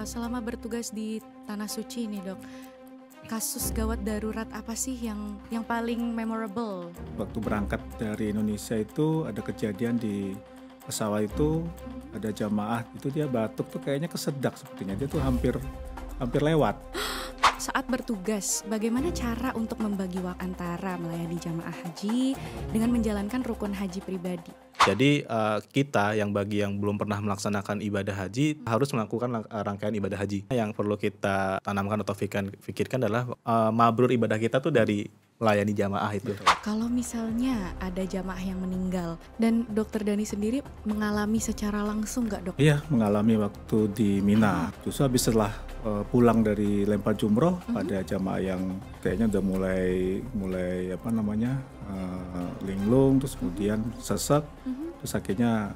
selama bertugas di Tanah Suci nih dok, kasus gawat darurat apa sih yang paling memorable? Waktu berangkat dari Indonesia itu ada kejadian di pesawat itu, ada jamaah itu dia batuk tuh kayaknya kesedak sepertinya, dia tuh hampir lewat. Saat bertugas, bagaimana cara untuk membagi waktu antara melayani jamaah haji dengan menjalankan rukun haji pribadi? Jadi kita yang bagi yang belum pernah melaksanakan ibadah haji harus melakukan rangkaian ibadah haji. Yang perlu kita tanamkan atau pikirkan adalah mabrur ibadah kita tuh dari melayani jamaah itu. Kalau misalnya ada jamaah yang meninggal dan dokter Dani sendiri mengalami secara langsung nggak dok? Iya, mengalami waktu di Mina. Justru habis setelah pulang dari lempar jumroh, pada jamaah yang kayaknya udah mulai linglung, terus kemudian sesek, terus akhirnya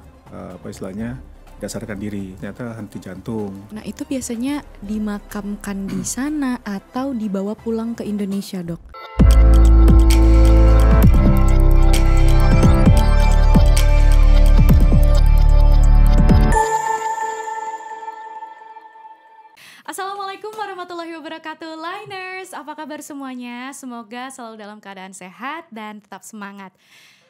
dasarkan diri, ternyata henti jantung. Nah itu biasanya dimakamkan di sana atau dibawa pulang ke Indonesia dok? Assalamualaikum warahmatullahi wabarakatuh, Liners. Apa kabar semuanya? Semoga selalu dalam keadaan sehat dan tetap semangat.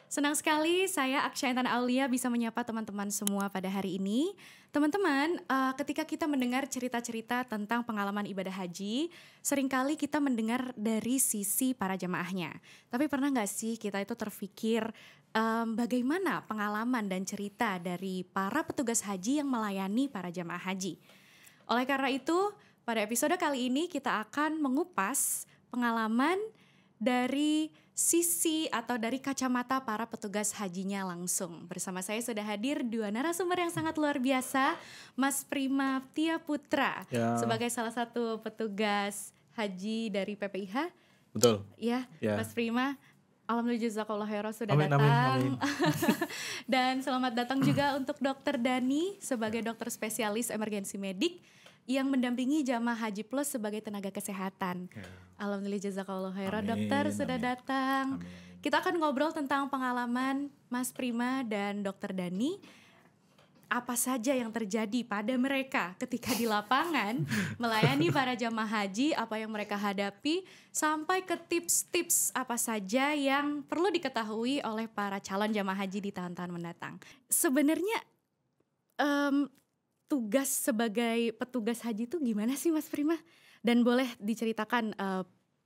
Senang sekali saya Aksya Intan Aulia bisa menyapa teman-teman semua pada hari ini. Teman-teman, ketika kita mendengar cerita-cerita tentang pengalaman ibadah haji, seringkali kita mendengar dari sisi para jamaahnya. Tapi pernah gak sih kita itu terpikir bagaimana pengalaman dan cerita dari para petugas haji yang melayani para jamaah haji? Oleh karena itu, pada episode kali ini kita akan mengupas pengalaman dari sisi atau dari kacamata para petugas hajinya langsung. Bersama saya sudah hadir dua narasumber yang sangat luar biasa, Mas Prima Tia Putra sebagai salah satu petugas haji dari PPIH. Betul. Ya. Mas Prima, alhamdulillah jazakallahu khairan sudah amin, datang. Amin. Dan selamat datang juga untuk Dokter Dani sebagai dokter spesialis emergensi medik yang mendampingi jamaah Haji Plus sebagai tenaga kesehatan. Alhamdulillah jazakallahu khairan, dokter sudah datang. Kita akan ngobrol tentang pengalaman Mas Prima dan Dokter Dani. Apa saja yang terjadi pada mereka ketika di lapangan melayani para jamaah haji, apa yang mereka hadapi, sampai ke tips-tips apa saja yang perlu diketahui oleh para calon jamaah haji di tahun-tahun mendatang. Sebenarnya tugas sebagai petugas haji itu gimana sih Mas Prima? Dan boleh diceritakan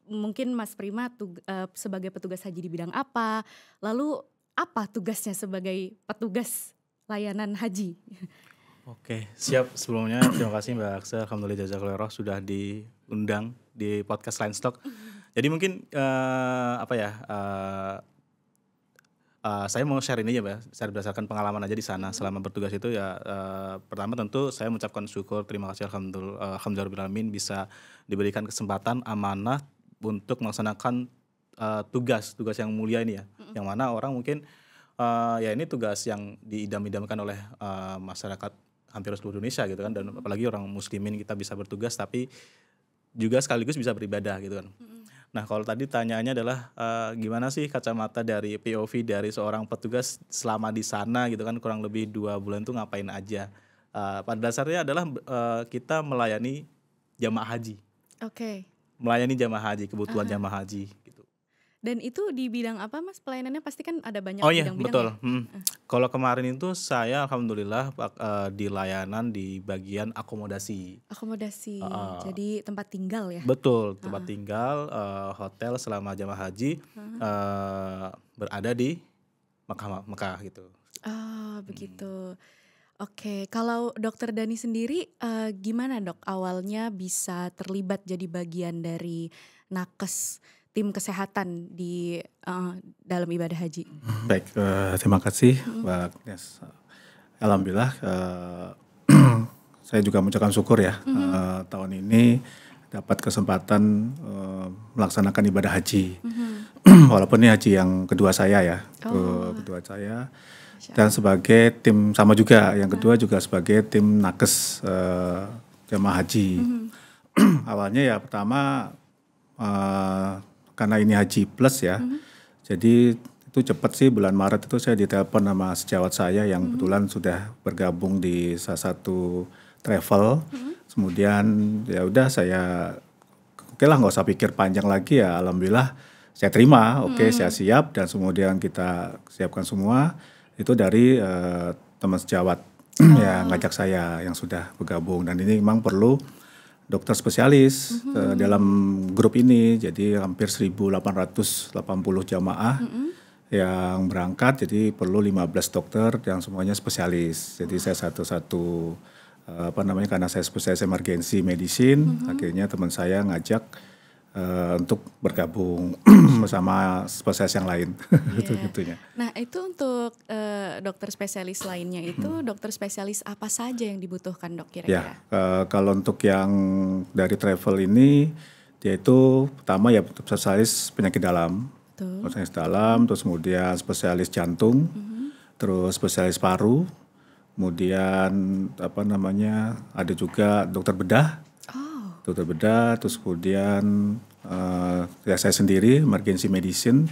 mungkin Mas Prima sebagai petugas haji di bidang apa? Lalu apa tugasnya sebagai petugas layanan haji? Oke, siap. Sebelumnya terima kasih Mbak Aksa, alhamdulillah jazakallahu khairan sudah diundang di podcast Linestock. Jadi mungkin saya mau share ini ya Mbak, saya berdasarkan pengalaman aja di sana selama bertugas itu ya. Pertama tentu saya mengucapkan syukur, terima kasih alhamdulillah bisa diberikan kesempatan amanah untuk melaksanakan tugas yang mulia ini ya. Yang mana orang mungkin ya ini tugas yang diidam-idamkan oleh masyarakat hampir seluruh Indonesia gitu kan, dan apalagi orang muslimin kita bisa bertugas tapi juga sekaligus bisa beribadah gitu kan. Nah kalau tadi tanyaannya adalah gimana sih kacamata dari POV dari seorang petugas selama di sana gitu kan, kurang lebih 2 bulan tuh ngapain aja. Pada dasarnya adalah kita melayani jamaah haji. Oke. Melayani jamaah haji, kebutuhan jamaah haji gitu. Dan itu di bidang apa Mas? Pelayanannya pasti kan ada banyak bidang-bidang. Betul. Ya? Kalau kemarin itu saya alhamdulillah di layanan di bagian akomodasi. Jadi tempat tinggal ya? Betul, tempat tinggal, hotel selama jamaah haji berada di Mekah gitu. Begitu. Oke, kalau Dokter Dani sendiri gimana dok awalnya bisa terlibat jadi bagian dari nakes tim kesehatan di dalam ibadah haji? Baik, terima kasih Mbak Agnes. Alhamdulillah saya juga mengucapkan syukur ya tahun ini dapat kesempatan melaksanakan ibadah haji. Walaupun ini haji yang kedua saya ya, kedua saya. Dan sebagai tim sama juga, yang kedua juga sebagai tim nakes jamaah haji. Awalnya ya pertama karena ini haji plus ya, jadi itu cepat sih, bulan Maret itu saya ditelepon sama sejawat saya yang kebetulan sudah bergabung di salah satu travel. Kemudian ya udah saya oke lah nggak usah pikir panjang lagi ya, alhamdulillah saya terima, saya siap dan kemudian kita siapkan semua itu dari teman sejawat yang ngajak saya yang sudah bergabung dan ini memang perlu dokter spesialis dalam grup ini, jadi hampir 1.880 jamaah yang berangkat, jadi perlu 15 dokter yang semuanya spesialis. Jadi saya satu-satu karena saya spesialis emergency medicine, akhirnya teman saya ngajak untuk bergabung bersama spesialis yang lain. Gitunya. Nah itu untuk dokter spesialis lainnya itu dokter spesialis apa saja yang dibutuhkan dok kira-kira? Ya, kalau untuk yang dari travel ini dia itu pertama ya spesialis penyakit dalam, spesialis dalam, terus kemudian spesialis jantung, terus spesialis paru, kemudian ada juga dokter bedah. Dokter bedah, terus kemudian ya saya sendiri emergency medicine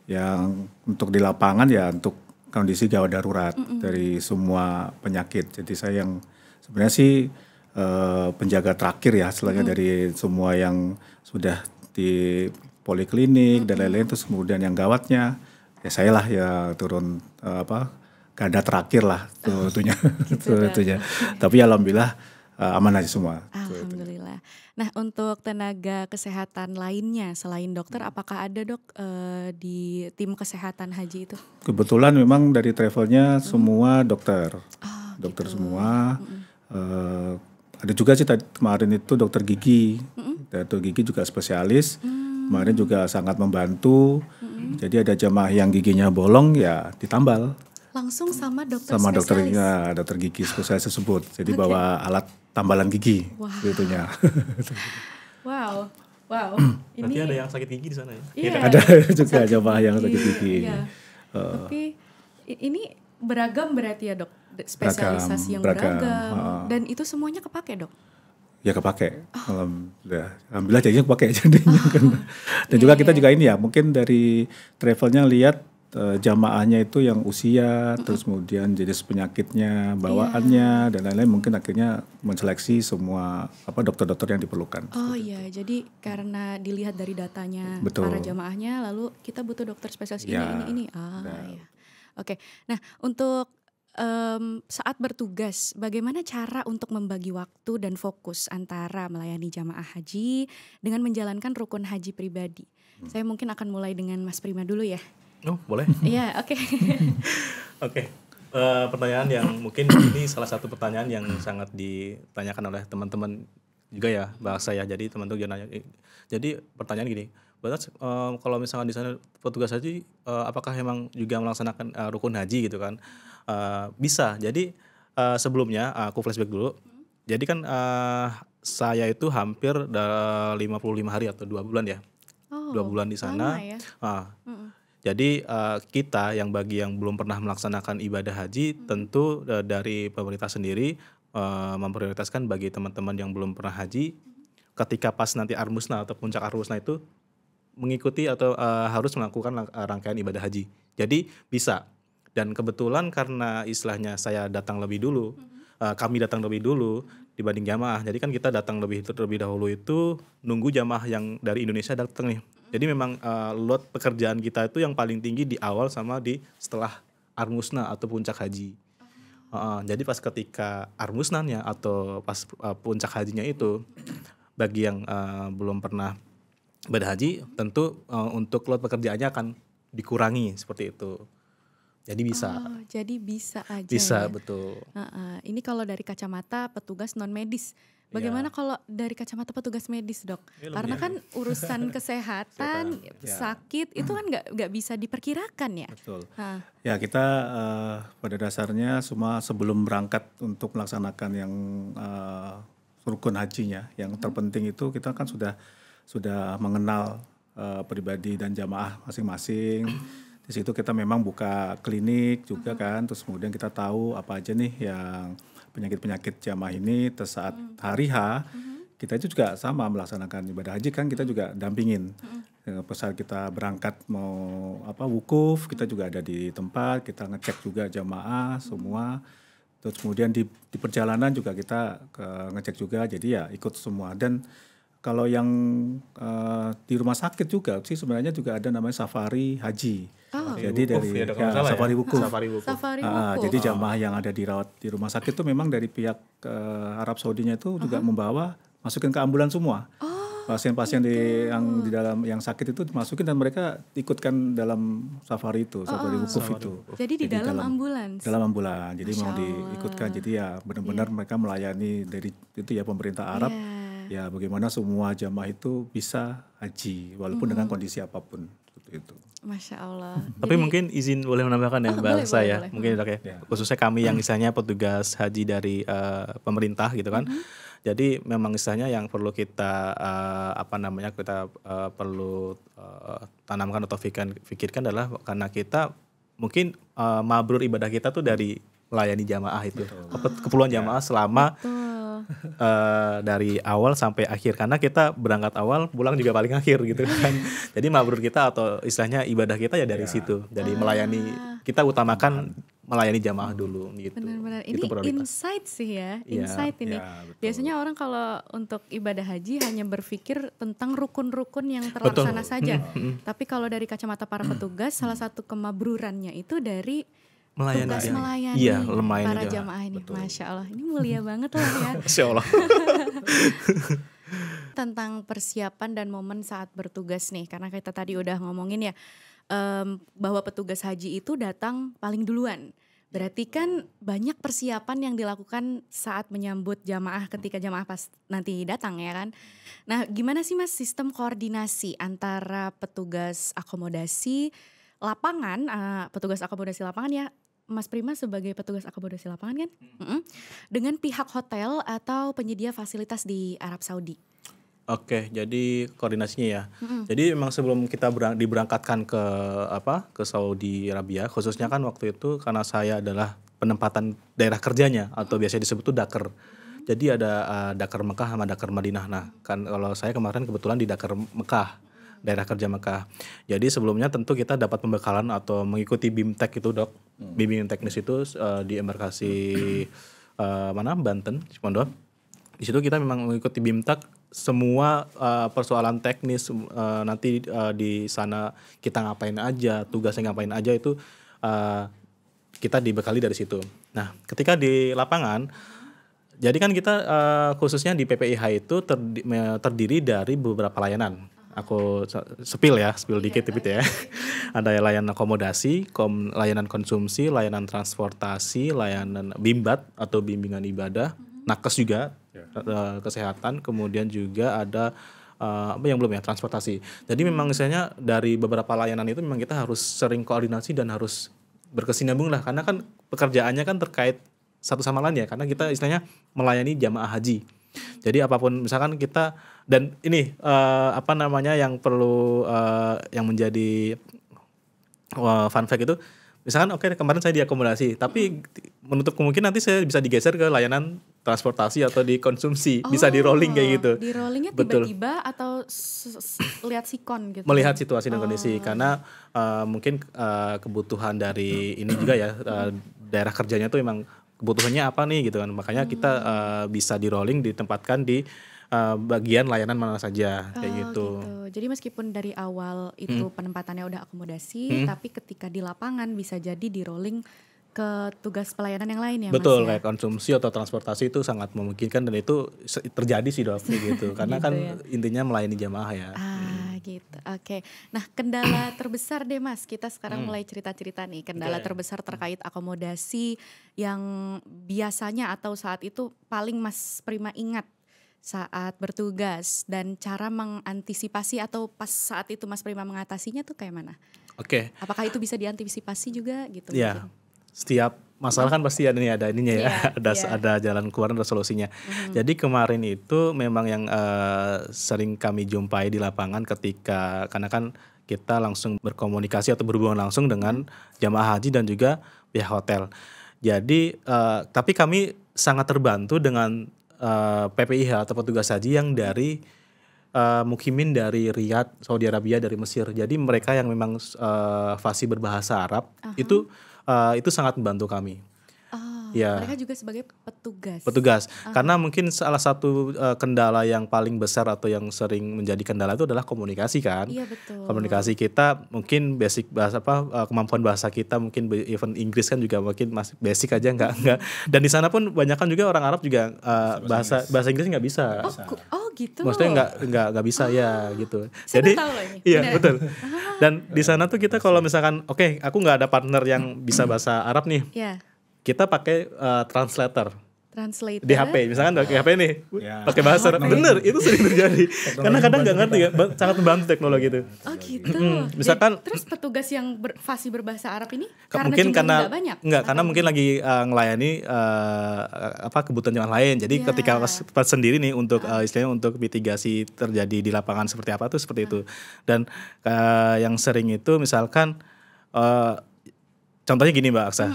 yang untuk di lapangan ya untuk kondisi gawat darurat dari semua penyakit. Jadi saya yang sebenarnya sih penjaga terakhir ya setelahnya dari semua yang sudah di poliklinik dan lain-lain, terus kemudian yang gawatnya ya saya lah ya turun garda terakhir lah tentunya. Tapi alhamdulillah aman aja semua. Alhamdulillah. Nah untuk tenaga kesehatan lainnya selain dokter, apakah ada dok di tim kesehatan haji itu? Kebetulan memang dari travelnya semua dokter, dokter gitu. Semua. Ada juga sih kemarin itu dokter gigi, dokter gigi juga spesialis. Kemarin juga sangat membantu. Jadi ada jamaah yang giginya bolong ya ditambal. Langsung sama dokter sama spesialis? dokter gigi spesialis tersebut. Jadi bawa alat tambalan gigi, gitunya. Wow. Berarti ada yang sakit gigi di sana ya? Iya, ada juga jamaah yang sakit gigi. Iya. Tapi ini beragam berarti ya dok, spesialisasi yang beragam. Dan itu semuanya kepake dok? Ya kepake, alhamdulillah jadinya kepake jadinya kan. Dan juga kita juga ini ya, mungkin dari travelnya lihat jamaahnya itu yang usia, terus kemudian jenis penyakitnya, bawaannya dan lain-lain, mungkin akhirnya menseleksi semua dokter-dokter yang diperlukan. Oh iya, jadi karena dilihat dari datanya para jamaahnya, lalu kita butuh dokter spesialis ini. Iya. Oke. Nah untuk saat bertugas, bagaimana cara untuk membagi waktu dan fokus antara melayani jamaah haji dengan menjalankan rukun haji pribadi? Saya mungkin akan mulai dengan Mas Prima dulu ya. Oh boleh. Iya oke. Oke. Pertanyaan yang mungkin ini salah satu pertanyaan yang sangat ditanyakan oleh teman-teman juga ya, bahasa ya. Jadi teman-teman nanya. Jadi pertanyaan gini, kalau misalkan di sana petugas haji, apakah memang juga melaksanakan rukun haji gitu kan? Bisa. Jadi sebelumnya aku flashback dulu. Jadi kan saya itu hampir 55 hari atau 2 bulan ya. 2 bulan di sana. Ya? Jadi kita bagi yang belum pernah melaksanakan ibadah haji, tentu dari pemerintah sendiri memprioritaskan bagi teman-teman yang belum pernah haji, ketika pas nanti Armusna atau puncak Armusna itu mengikuti atau harus melakukan rangkaian ibadah haji. Jadi bisa. Dan kebetulan karena istilahnya saya datang lebih dulu, kami datang lebih dulu dibanding jamaah. Jadi kan kita datang lebih dahulu itu nunggu jamaah yang dari Indonesia datang nih. Jadi memang load pekerjaan kita itu yang paling tinggi di awal sama di setelah Armusna atau puncak haji. Jadi pas ketika Armusnanya atau pas puncak hajinya itu, bagi yang belum pernah berhaji, tentu untuk load pekerjaannya akan dikurangi seperti itu. Jadi bisa. Jadi bisa aja. Bisa, ya? betul. Ini kalau dari kacamata petugas non medis. Bagaimana kalau dari kacamata petugas medis dok? Karena kan urusan kesehatan, sakit itu kan nggak bisa diperkirakan ya. Betul. Ya kita pada dasarnya semua sebelum berangkat untuk melaksanakan yang rukun hajinya, yang terpenting itu kita kan sudah mengenal pribadi dan jamaah masing-masing. Di situ kita memang buka klinik juga kan, terus kemudian kita tahu apa aja nih yang penyakit-penyakit jamaah ini. Terus saat hari H kita itu juga sama melaksanakan ibadah haji kan, kita juga dampingin. Saat kita berangkat mau wukuf, kita juga ada di tempat, kita ngecek juga jamaah semua. Terus kemudian di perjalanan juga kita ngecek juga, jadi ya ikut semua. Dan kalau yang di rumah sakit juga sih sebenarnya juga ada namanya safari haji. Jadi dari safari wukuf. Jadi jamaah yang ada dirawat di rumah sakit itu memang dari pihak Arab Saudinya itu juga membawa, masukin ke ambulans semua. Pasien-pasien yang di dalam yang sakit itu dimasukin dan mereka ikutkan dalam safari itu, safari wukuf itu. Jadi di dalam ambulans. Dalam ambulans. Jadi mau diikutkan. Jadi ya benar-benar mereka melayani dari itu ya pemerintah Arab. Ya bagaimana semua jamaah itu bisa haji walaupun dengan kondisi apapun itu. Masya Allah. Tapi mungkin izin boleh menambahkan ya Mbak Elsa ya. Mungkin Dok ya. Khususnya kami yang misalnya petugas haji dari pemerintah gitu kan. Jadi memang istilahnya yang perlu kita kita perlu tanamkan atau pikirkan adalah karena kita mungkin mabrur ibadah kita tuh dari melayani jamaah itu. Keperluan jamaah selama dari awal sampai akhir, karena kita berangkat awal pulang juga paling akhir gitu kan. Jadi mabrur kita atau istilahnya ibadah kita ya dari situ. Jadi melayani, kita utamakan melayani jamaah dulu gitu. Benar-benar. Itu ini insight sih ya, insight ini. Biasanya orang kalau untuk ibadah haji hanya berpikir tentang rukun-rukun yang terlaksana saja. Tapi kalau dari kacamata para petugas, salah satu kemabrurannya itu dari tugas melayani para jamaah ini. Masya Allah, ini mulia banget lah ya. Masya Allah. Tentang persiapan dan momen saat bertugas nih, karena kita tadi udah ngomongin ya, bahwa petugas haji itu datang paling duluan. Berarti kan banyak persiapan yang dilakukan saat menyambut jamaah ketika jamaah pas nanti datang ya kan. Nah gimana sih Mas sistem koordinasi antara petugas akomodasi lapangan, petugas akomodasi lapangan ya, Mas Prima sebagai petugas akomodasi lapangan kan, dengan pihak hotel atau penyedia fasilitas di Arab Saudi? Oke, jadi koordinasinya ya. Jadi memang sebelum kita diberangkatkan ke Saudi Arabia, khususnya kan waktu itu karena saya adalah penempatan daerah kerjanya atau biasa disebut tuh Dakar. Jadi ada Dakar Mekah sama Dakar Madinah. Nah, kan kalau saya kemarin kebetulan di Dakar Mekah, daerah kerja Mekah. Jadi sebelumnya tentu kita dapat pembekalan atau mengikuti BIMTEK itu Dok. Bimbingan teknis itu di embarkasi Banten, Cipondoh. Di situ kita memang mengikuti BIMTEK, semua persoalan teknis nanti di sana kita ngapain aja, tugasnya ngapain aja itu kita dibekali dari situ. Nah, ketika di lapangan, jadi kan kita khususnya di PPIH itu terdiri dari beberapa layanan. Aku spill dikit ya. Ada layanan akomodasi, layanan konsumsi, layanan transportasi, layanan bimbat atau bimbingan ibadah, nakes juga, kesehatan, kemudian juga ada yang belum ya, transportasi. Jadi memang misalnya dari beberapa layanan itu memang kita harus sering koordinasi dan harus berkesinambung lah, karena kan pekerjaannya kan terkait satu sama lain ya, karena kita istilahnya melayani jamaah haji. Jadi apapun misalkan kita, dan ini yang perlu yang menjadi fun fact itu, misalkan kemarin saya diakomodasi, tapi menutup kemungkinan nanti saya bisa digeser ke layanan transportasi atau dikonsumsi, bisa di rolling kayak gitu. Di rollingnya tiba-tiba atau lihat sikon gitu? Melihat situasi dan kondisi, karena mungkin kebutuhan dari ini juga ya, daerah kerjanya tuh emang kebutuhannya apa nih gitu kan, makanya kita bisa di rolling, ditempatkan di bagian layanan mana saja kayak gitu. Jadi meskipun dari awal itu penempatannya udah akomodasi, tapi ketika di lapangan bisa jadi di rolling ke tugas pelayanan yang lain ya. Betul, Mas ya? kayak konsumsi atau transportasi itu sangat memungkinkan, dan itu terjadi sih Dok gitu. Karena gitu kan ya? Intinya melayani jamaah ya. Gitu. Oke. Nah, kendala terbesar deh Mas, kita sekarang mulai cerita-cerita nih. Kendala terbesar terkait akomodasi yang biasanya atau saat itu paling Mas Prima ingat saat bertugas, dan cara mengantisipasi atau pas saat itu Mas Prima mengatasinya tuh kayak mana? Oke. Apakah itu bisa diantisipasi juga gitu? Ya, setiap masalah kan pasti ada ininya ya, ada jalan keluar, ada solusinya. Jadi kemarin itu memang yang sering kami jumpai di lapangan ketika, karena kan kita langsung berkomunikasi atau berhubungan langsung dengan jamaah haji dan juga pihak hotel. Jadi tapi kami sangat terbantu dengan PPIH atau petugas haji yang dari mukimin dari Riyadh, Saudi Arabia, dari Mesir. Jadi mereka yang memang fasih berbahasa Arab itu sangat membantu kami. Ya. Mereka juga sebagai petugas. Petugas. Karena mungkin salah satu kendala yang paling besar atau yang sering menjadi kendala itu adalah komunikasi kan. Iya betul. Komunikasi kita mungkin basic bahasa kemampuan bahasa kita mungkin even Inggris kan juga mungkin masih basic aja enggak. Dan di sana pun banyak kan juga orang Arab juga bahasa Inggris nggak bisa. Oh gitu. Maksudnya nggak bisa ya gitu. Saya Jadi baru tahu loh ini. iya Benar. betul. Dan di sana tuh kita kalau misalkan oke, aku nggak ada partner yang bisa bahasa Arab nih, Ya, kita pakai translator translator. di HP. Misalkan pakai HP nih, Ya. pakai bahasa Arab. Bener, itu sering terjadi. Karena kadang nggak ngerti ya, sangat membantu teknologi itu. Oh gitu. Misalkan- Terus petugas yang fasih berbahasa Arab ini Mungkin jumlahnya karena nggak banyak? karena mungkin lagi ngelayani kebutuhan yang lain. Jadi Ya. ketika pas sendiri nih untuk istilahnya untuk mitigasi terjadi di lapangan seperti apa tuh seperti itu. Dan yang sering itu misalkan contohnya gini Mbak Aksa.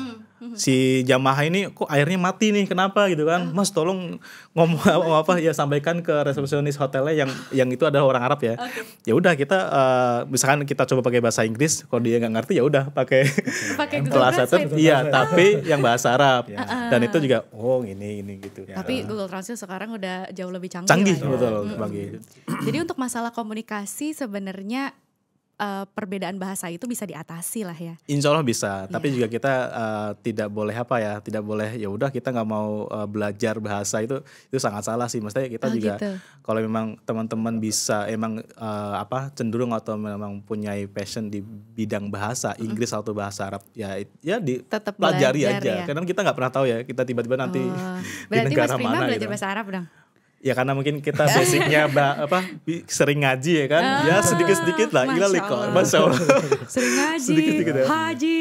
Si jamaah ini kok airnya mati nih, kenapa gitu kan? Mas tolong ngomong apa ya, sampaikan ke resepsionis hotelnya yang itu adalah orang Arab ya. Ya udah kita misalkan kita coba pakai bahasa Inggris, kalau dia nggak ngerti ya udah pakai Google translator. Translate. Iya, tapi yang bahasa Arab. Dan itu juga ini gitu. Tapi Google Translate sekarang udah jauh lebih canggih. Canggih lah ya. betul canggih. Jadi untuk masalah komunikasi sebenarnya perbedaan bahasa itu bisa diatasi lah ya. Insya Allah bisa, tapi juga kita tidak boleh tidak boleh ya udah kita nggak mau belajar bahasa itu sangat salah sih. Maksudnya kita juga gitu. kalau memang teman-teman bisa emang cenderung atau memang punya passion di bidang bahasa Inggris atau bahasa Arab ya Tetap pelajari belajar aja. ya. Karena kita nggak pernah tahu ya kita tiba-tiba nanti di Berarti Mas negara Prima mana belajar gitu. bahasa Arab dong? Ya karena mungkin kita basicnya sering ngaji ya kan, ya sedikit-sedikit lah, Masya ilaliko, Allah. Masya Allah. Sering ngaji, Sedikit-sedikit ya. haji.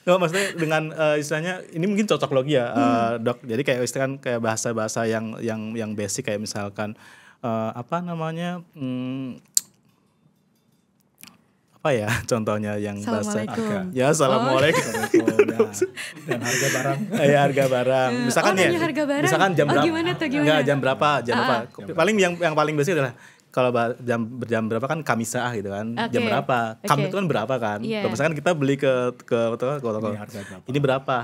Nggak, maksudnya dengan istilahnya ini mungkin cocok logi ya Dok. Jadi kayak istilah kayak bahasa-bahasa yang basic kayak misalkan apa ya contohnya yang bahasa Assalamualaikum. ya assalamualaikum Dan harga barang. ya harga barang misalkan Oh, nanya harga barang. misalkan jam Oh, berapa gimana tuh, gimana? Nggak, jam berapa paling yang paling basic adalah kalau jam berapa kan kamisaah gitu kan. Jam Oke, berapa? Kam oke. itu kan berapa kan? Iya. Kalau misalkan kita beli ke toko, Ini harga berapa? ini berapa?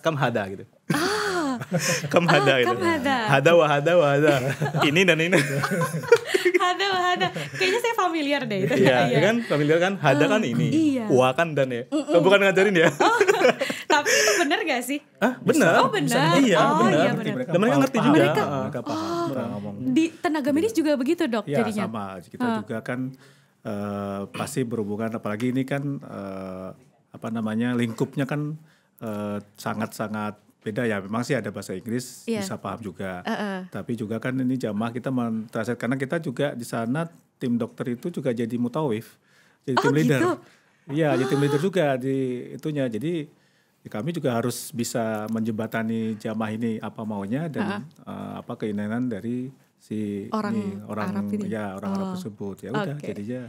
Kam hada gitu. Kam hada gitu. kam hada. Hada. Ini dan ini. Ada. Kayaknya saya familiar deh itu. Iya, ya kan? Familiar kan? Hada kan ini. Iya. Wa kan dan ya. Bukan ngajarin ya. Tapi itu benar gak sih? Benar. Oh benar. Iya, Oh, benar. iya benar. Dan mereka ngerti paham. juga. Mereka paham cara ngomong. Di tenaga medis juga begitu dok Ya jadinya? sama, kita juga kan pasti berhubungan, apalagi ini kan lingkupnya kan sangat-sangat beda ya. Memang sih ada bahasa Inggris, Iya. bisa paham juga. Tapi juga kan ini jamaah kita mentranslate, karena kita juga di sana tim dokter itu juga jadi mutawif, jadi tim leader. gitu? Iya, jadi tim leader juga di itunya. Jadi kami juga harus bisa menjembatani jamaah ini apa maunya dan apa keinginan dari si Orang Arab ini? ya orang Arab tersebut. Ya udah, jadinya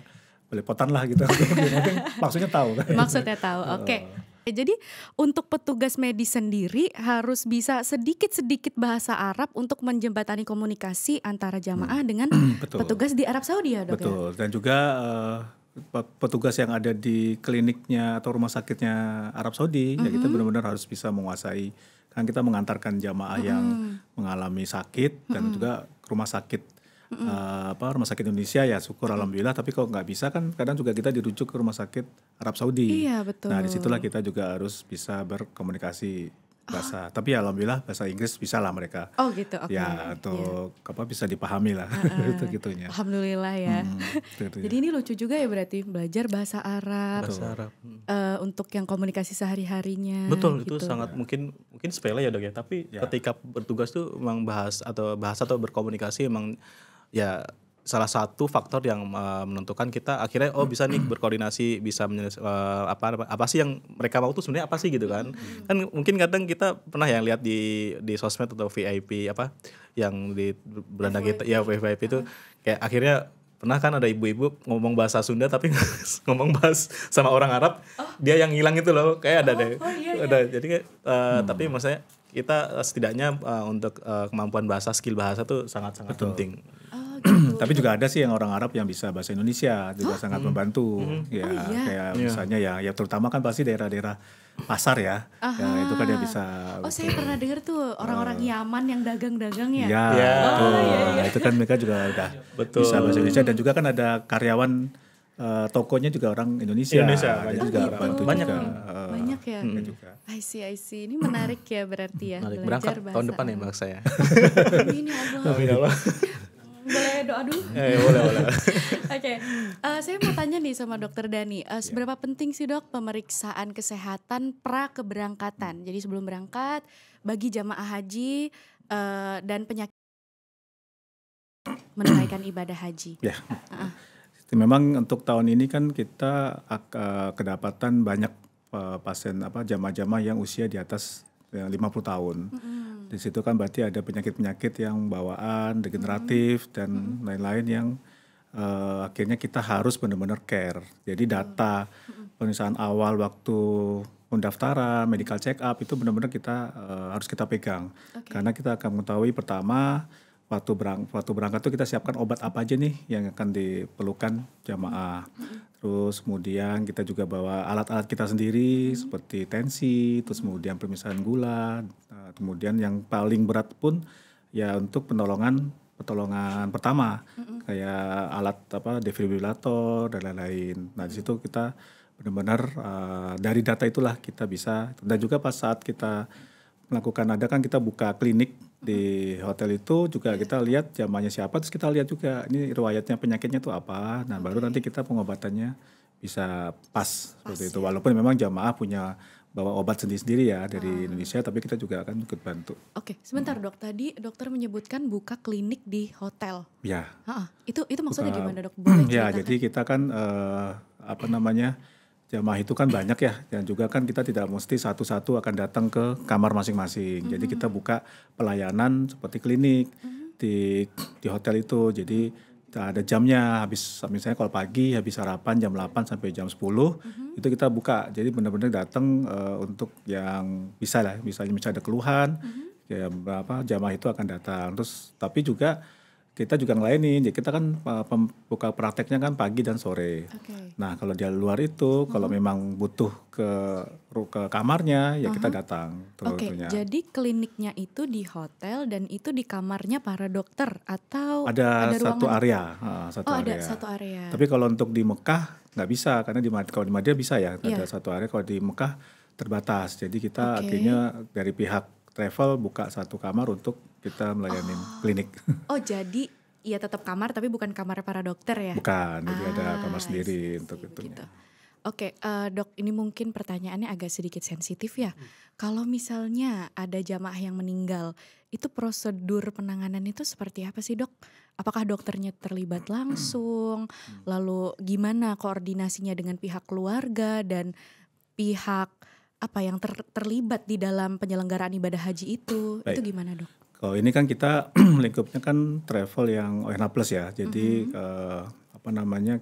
belepotan lah gitu. Yang penting maksudnya tahu kan. Maksudnya tahu, oke. Jadi untuk petugas medis sendiri harus bisa sedikit-sedikit bahasa Arab untuk menjembatani komunikasi antara jamaah dengan Betul. petugas di Arab Saudi ya dok? Betul. Dan juga petugas yang ada di kliniknya atau rumah sakitnya Arab Saudi, ya kita benar-benar harus bisa menguasai. Kan kita mengantarkan jamaah yang mengalami sakit dan juga ke rumah sakit rumah sakit Indonesia ya syukur alhamdulillah. Tapi kalau nggak bisa kan kadang juga kita dirujuk ke rumah sakit Arab Saudi. Iya, betul. Nah disitulah kita juga harus bisa berkomunikasi bahasa. Tapi ya alhamdulillah bahasa Inggris bisa lah mereka. Oh gitu, oke. Ya untuk bisa dipahami lah itu gitunya. Alhamdulillah ya. Gitu. Jadi ini lucu juga ya berarti belajar bahasa Arab. Bahasa Arab. Untuk yang komunikasi sehari-harinya. Betul, itu gitu. sangat mungkin sepele ya dok ya. Tapi ketika bertugas tuh memang bahasa atau berkomunikasi emang ya salah satu faktor yang menentukan kita akhirnya bisa nih berkoordinasi, bisa apa sih yang mereka mau tuh sebenarnya apa sih gitu kan. Kan mungkin kadang kita pernah yang lihat di sosmed atau VIP yang di beranda kita ya VIP itu kayak akhirnya pernah kan ada ibu-ibu ngomong bahasa Sunda tapi ngomong bahasa sama orang Arab, dia yang hilang itu loh, kayak ada deh. Ada. Jadi kayak tapi maksudnya kita setidaknya untuk kemampuan bahasa, skill bahasa tuh sangat-sangat penting. Tapi juga ada sih yang orang Arab yang bisa bahasa Indonesia juga sangat membantu. Ya, iya? kayak misalnya ya terutama kan pasti daerah-daerah pasar ya. Ya itu kan dia bisa. Oh, saya pernah dengar tuh orang-orang Yaman yang dagang-dagang ya. Ya, Ya. betul. Nah, itu kan mereka juga udah Betul. bisa bahasa Indonesia dan juga kan ada karyawan tokonya juga orang Indonesia. Indonesia, Dia banyak. juga Gitu. bantu Banyak. juga. Banyak ya. Juga. I see. Ini menarik ya berarti ya. Menarik. Belajar Berangkat bahasa tahun depan ya Arab. Mbak saya. Amin ya Allah. Amin ya Allah. Boleh doa dulu? Boleh. Oke, saya mau tanya nih sama Dokter Dani, seberapa penting sih Dok pemeriksaan kesehatan pra keberangkatan? Jadi sebelum berangkat, bagi jamaah haji dan penyakit menunaikan ibadah haji. Ya. Memang untuk tahun ini kan kita kedapatan banyak pasien jamaah-jamaah yang usia di atas 50 tahun. Di situ kan berarti ada penyakit-penyakit yang bawaan, degeneratif dan lain-lain yang akhirnya kita harus benar-benar care. Jadi data pemeriksaan awal waktu pendaftaran, medical check up itu benar-benar kita harus kita pegang. Karena kita akan mengetahui pertama waktu berangkat tuh kita siapkan obat apa aja nih yang akan diperlukan jamaah. Terus kemudian kita juga bawa alat-alat kita sendiri seperti tensi, terus kemudian pemisahan gula, kemudian yang paling berat pun ya untuk pertolongan pertama kayak alat defibrilator dan lain-lain. Nah di situ kita benar-benar dari data itulah kita bisa, dan juga pas saat kita melakukan kan kita buka klinik di hotel itu juga kita lihat jamaahnya siapa, terus kita lihat juga ini riwayatnya penyakitnya itu apa. Nah baru nanti kita pengobatannya bisa pas seperti itu. Walaupun memang jamaah punya bawa obat sendiri-sendiri ya dari Indonesia, tapi kita juga akan ikut bantu. Oke, sebentar Dok. Tadi dokter menyebutkan buka klinik di hotel. Ya. Itu maksudnya gimana Dok? Boleh Ya, ceritakan? jadi kita kan jamaah itu kan banyak ya, dan juga kan kita tidak mesti satu-satu akan datang ke kamar masing-masing. Jadi kita buka pelayanan seperti klinik di hotel itu. Jadi ada jamnya, habis misalnya kalau pagi habis sarapan jam 8 sampai jam 10 itu kita buka. Jadi benar-benar datang untuk yang bisa lah, misalnya ada keluhan, ya jamaah itu akan datang. Terus tapi juga kita juga ngelayanin, jadi kita kan buka prakteknya kan pagi dan sore. Nah kalau di luar itu, kalau memang butuh ke kamarnya, ya kita datang. Jadi kliniknya itu di hotel dan itu di kamarnya para dokter atau ada satu ruangan? area, Ada satu area. Tapi kalau untuk di Mekah nggak bisa, karena kalau di Madinah bisa ya, ada satu area. Kalau di Mekah terbatas, jadi kita akhirnya dari pihak travel buka satu kamar untuk kita melayani klinik. Oh jadi ya tetap kamar tapi bukan kamar para dokter ya? Bukan, jadi ada kamar sendiri untuk itu. Gitu. Oke, Dok, ini mungkin pertanyaannya agak sedikit sensitif ya. Kalau misalnya ada jamaah yang meninggal, itu prosedur penanganan itu seperti apa sih Dok? Apakah dokternya terlibat langsung? Lalu gimana koordinasinya dengan pihak keluarga dan pihak yang terlibat di dalam penyelenggaraan ibadah haji itu? Baik. Itu gimana Dok? Kalau ini kan kita lingkupnya kan travel yang ONH Plus ya, jadi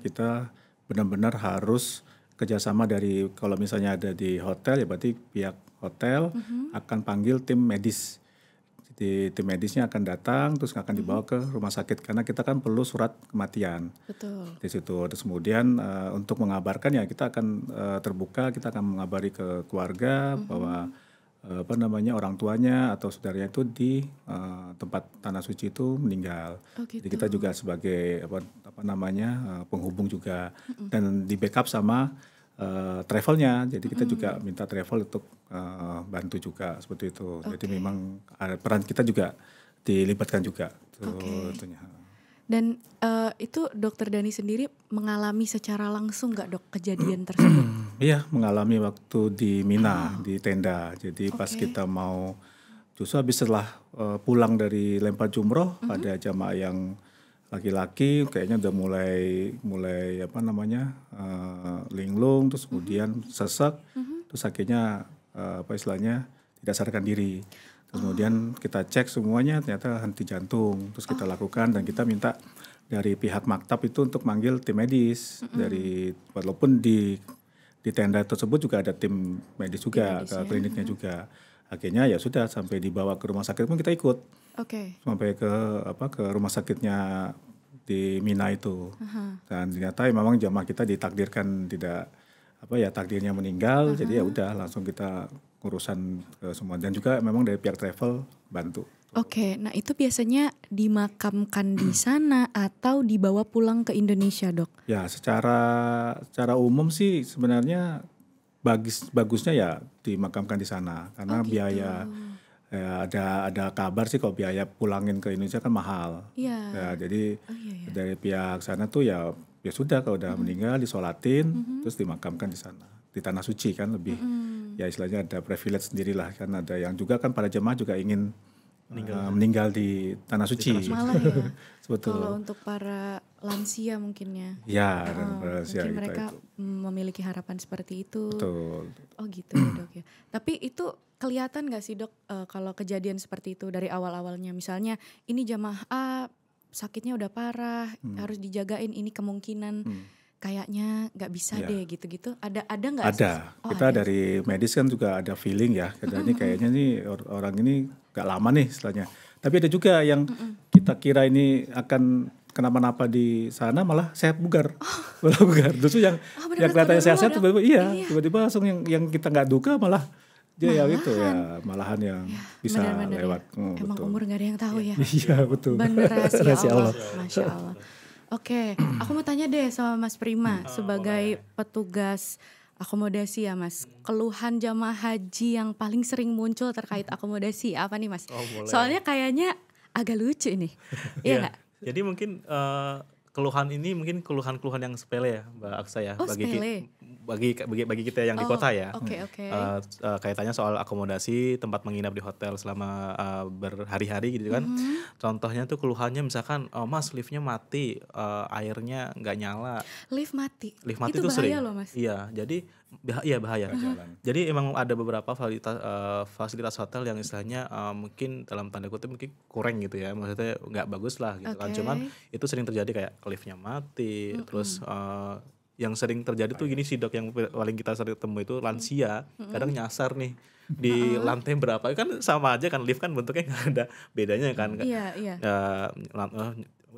kita benar-benar harus kerjasama dari, kalau misalnya ada di hotel ya berarti pihak hotel akan panggil tim medis. Jadi tim medisnya akan datang terus akan dibawa ke rumah sakit karena kita kan perlu surat kematian. Betul. Di situ. Terus kemudian untuk mengabarkan ya kita akan terbuka, kita akan mengabari ke keluarga bahwa orang tuanya atau saudaranya itu di tempat tanah suci itu meninggal. Jadi kita juga sebagai penghubung juga dan di backup sama travelnya. Jadi kita juga minta travel untuk bantu juga seperti itu. Jadi memang peran kita juga dilibatkan juga. Dan itu Dokter Dani sendiri mengalami secara langsung nggak Dok kejadian tersebut? Iya, mengalami waktu di Mina di tenda. Jadi pas kita mau justru habis setelah pulang dari lempar jumroh ada jamaah yang laki-laki kayaknya udah mulai linglung, terus kemudian sesek, terus akhirnya tidak sadarkan diri. Kemudian kita cek semuanya ternyata henti jantung, terus kita lakukan dan kita minta dari pihak maktab itu untuk manggil tim medis dari, walaupun di tenda tersebut juga ada tim medis juga ke kliniknya juga. Akhirnya ya sudah sampai dibawa ke rumah sakit pun kita ikut. Sampai ke rumah sakitnya di Mina itu. Dan ternyata memang jamaah kita ditakdirkan tidak takdirnya meninggal, jadi ya udah langsung kita urusan ke semua, dan juga memang dari pihak travel bantu. Oke, nah itu biasanya dimakamkan di sana atau dibawa pulang ke Indonesia, Dok? Ya, secara umum sih sebenarnya bagusnya ya dimakamkan di sana, karena biaya ya, ada kabar sih kalau biaya pulangin ke Indonesia kan mahal. Iya. Ya, jadi dari pihak sana tuh ya sudah, kalau udah meninggal disolatin terus dimakamkan di sana, di tanah suci kan lebih ya istilahnya ada privilege sendirilah, kan ada yang juga kan para jemaah juga ingin meninggal di tanah suci. Malah ya. Betul. Kalau untuk para lansia mungkinnya. Ya, dan para lansia Mungkin mereka itu. memiliki harapan seperti itu. Betul. Oh gitu ya, Dok ya. Tapi itu kelihatan gak sih, Dok, kalau kejadian seperti itu dari awal-awalnya, misalnya ini jamaah A sakitnya udah parah, harus dijagain, ini kemungkinan kayaknya nggak bisa deh gitu-gitu. Ada nggak? Ada. Kita ada. dari medis kan juga ada feeling ya. Kayaknya nih orang ini nggak lama nih istilahnya. Tapi ada juga yang kita kira ini akan kenapa-napa di sana malah sehat bugar. Malah bugar. Justru yang kelihatannya sehat-sehat tiba-tiba tiba-tiba langsung yang kita nggak duga malah dia yang itu ya, malahan yang bisa lewat. Emang betul. umur nggak ada yang tahu ya. Iya, betul. Bener rahasia Allah. Masya Allah. Oke, aku mau tanya deh sama Mas Prima sebagai petugas akomodasi ya, Mas. Keluhan jamaah haji yang paling sering muncul terkait akomodasi apa nih, Mas? Soalnya kayaknya agak lucu nih. Iya nggak? Jadi mungkin keluhan ini mungkin keluhan-keluhan yang sepele ya, Mbak Aksa ya, bagi kita yang di kota ya. Oke. Kaitannya soal akomodasi, tempat menginap di hotel selama berhari-hari gitu kan. Contohnya tuh keluhannya misalkan, Mas liftnya mati, airnya nggak nyala. Lift mati Itu bahaya sering. loh, Mas. Iya, jadi bahaya. Jadi emang ada beberapa fasilitas hotel yang istilahnya mungkin dalam tanda kutip mungkin kurang gitu ya, maksudnya nggak bagus lah gitu kan. Cuman itu sering terjadi kayak liftnya mati, terus yang sering terjadi tuh gini sih, Dok, yang paling kita sering temui itu lansia kadang nyasar nih di lantai berapa, kan sama aja kan, lift kan bentuknya nggak ada bedanya kan. Iya.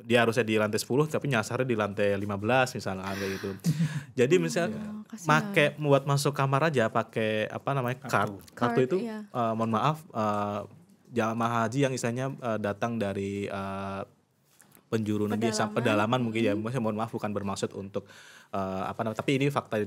Dia harusnya di lantai 10 tapi nyasarnya di lantai 15 misalnya kayak gitu. Jadi misalnya buat masuk kamar aja pakai kartu itu mohon maaf, jamaah haji yang istilahnya datang dari penjuru negeri sampai pedalaman mungkin ya, mohon maaf bukan bermaksud untuk tapi ini fakta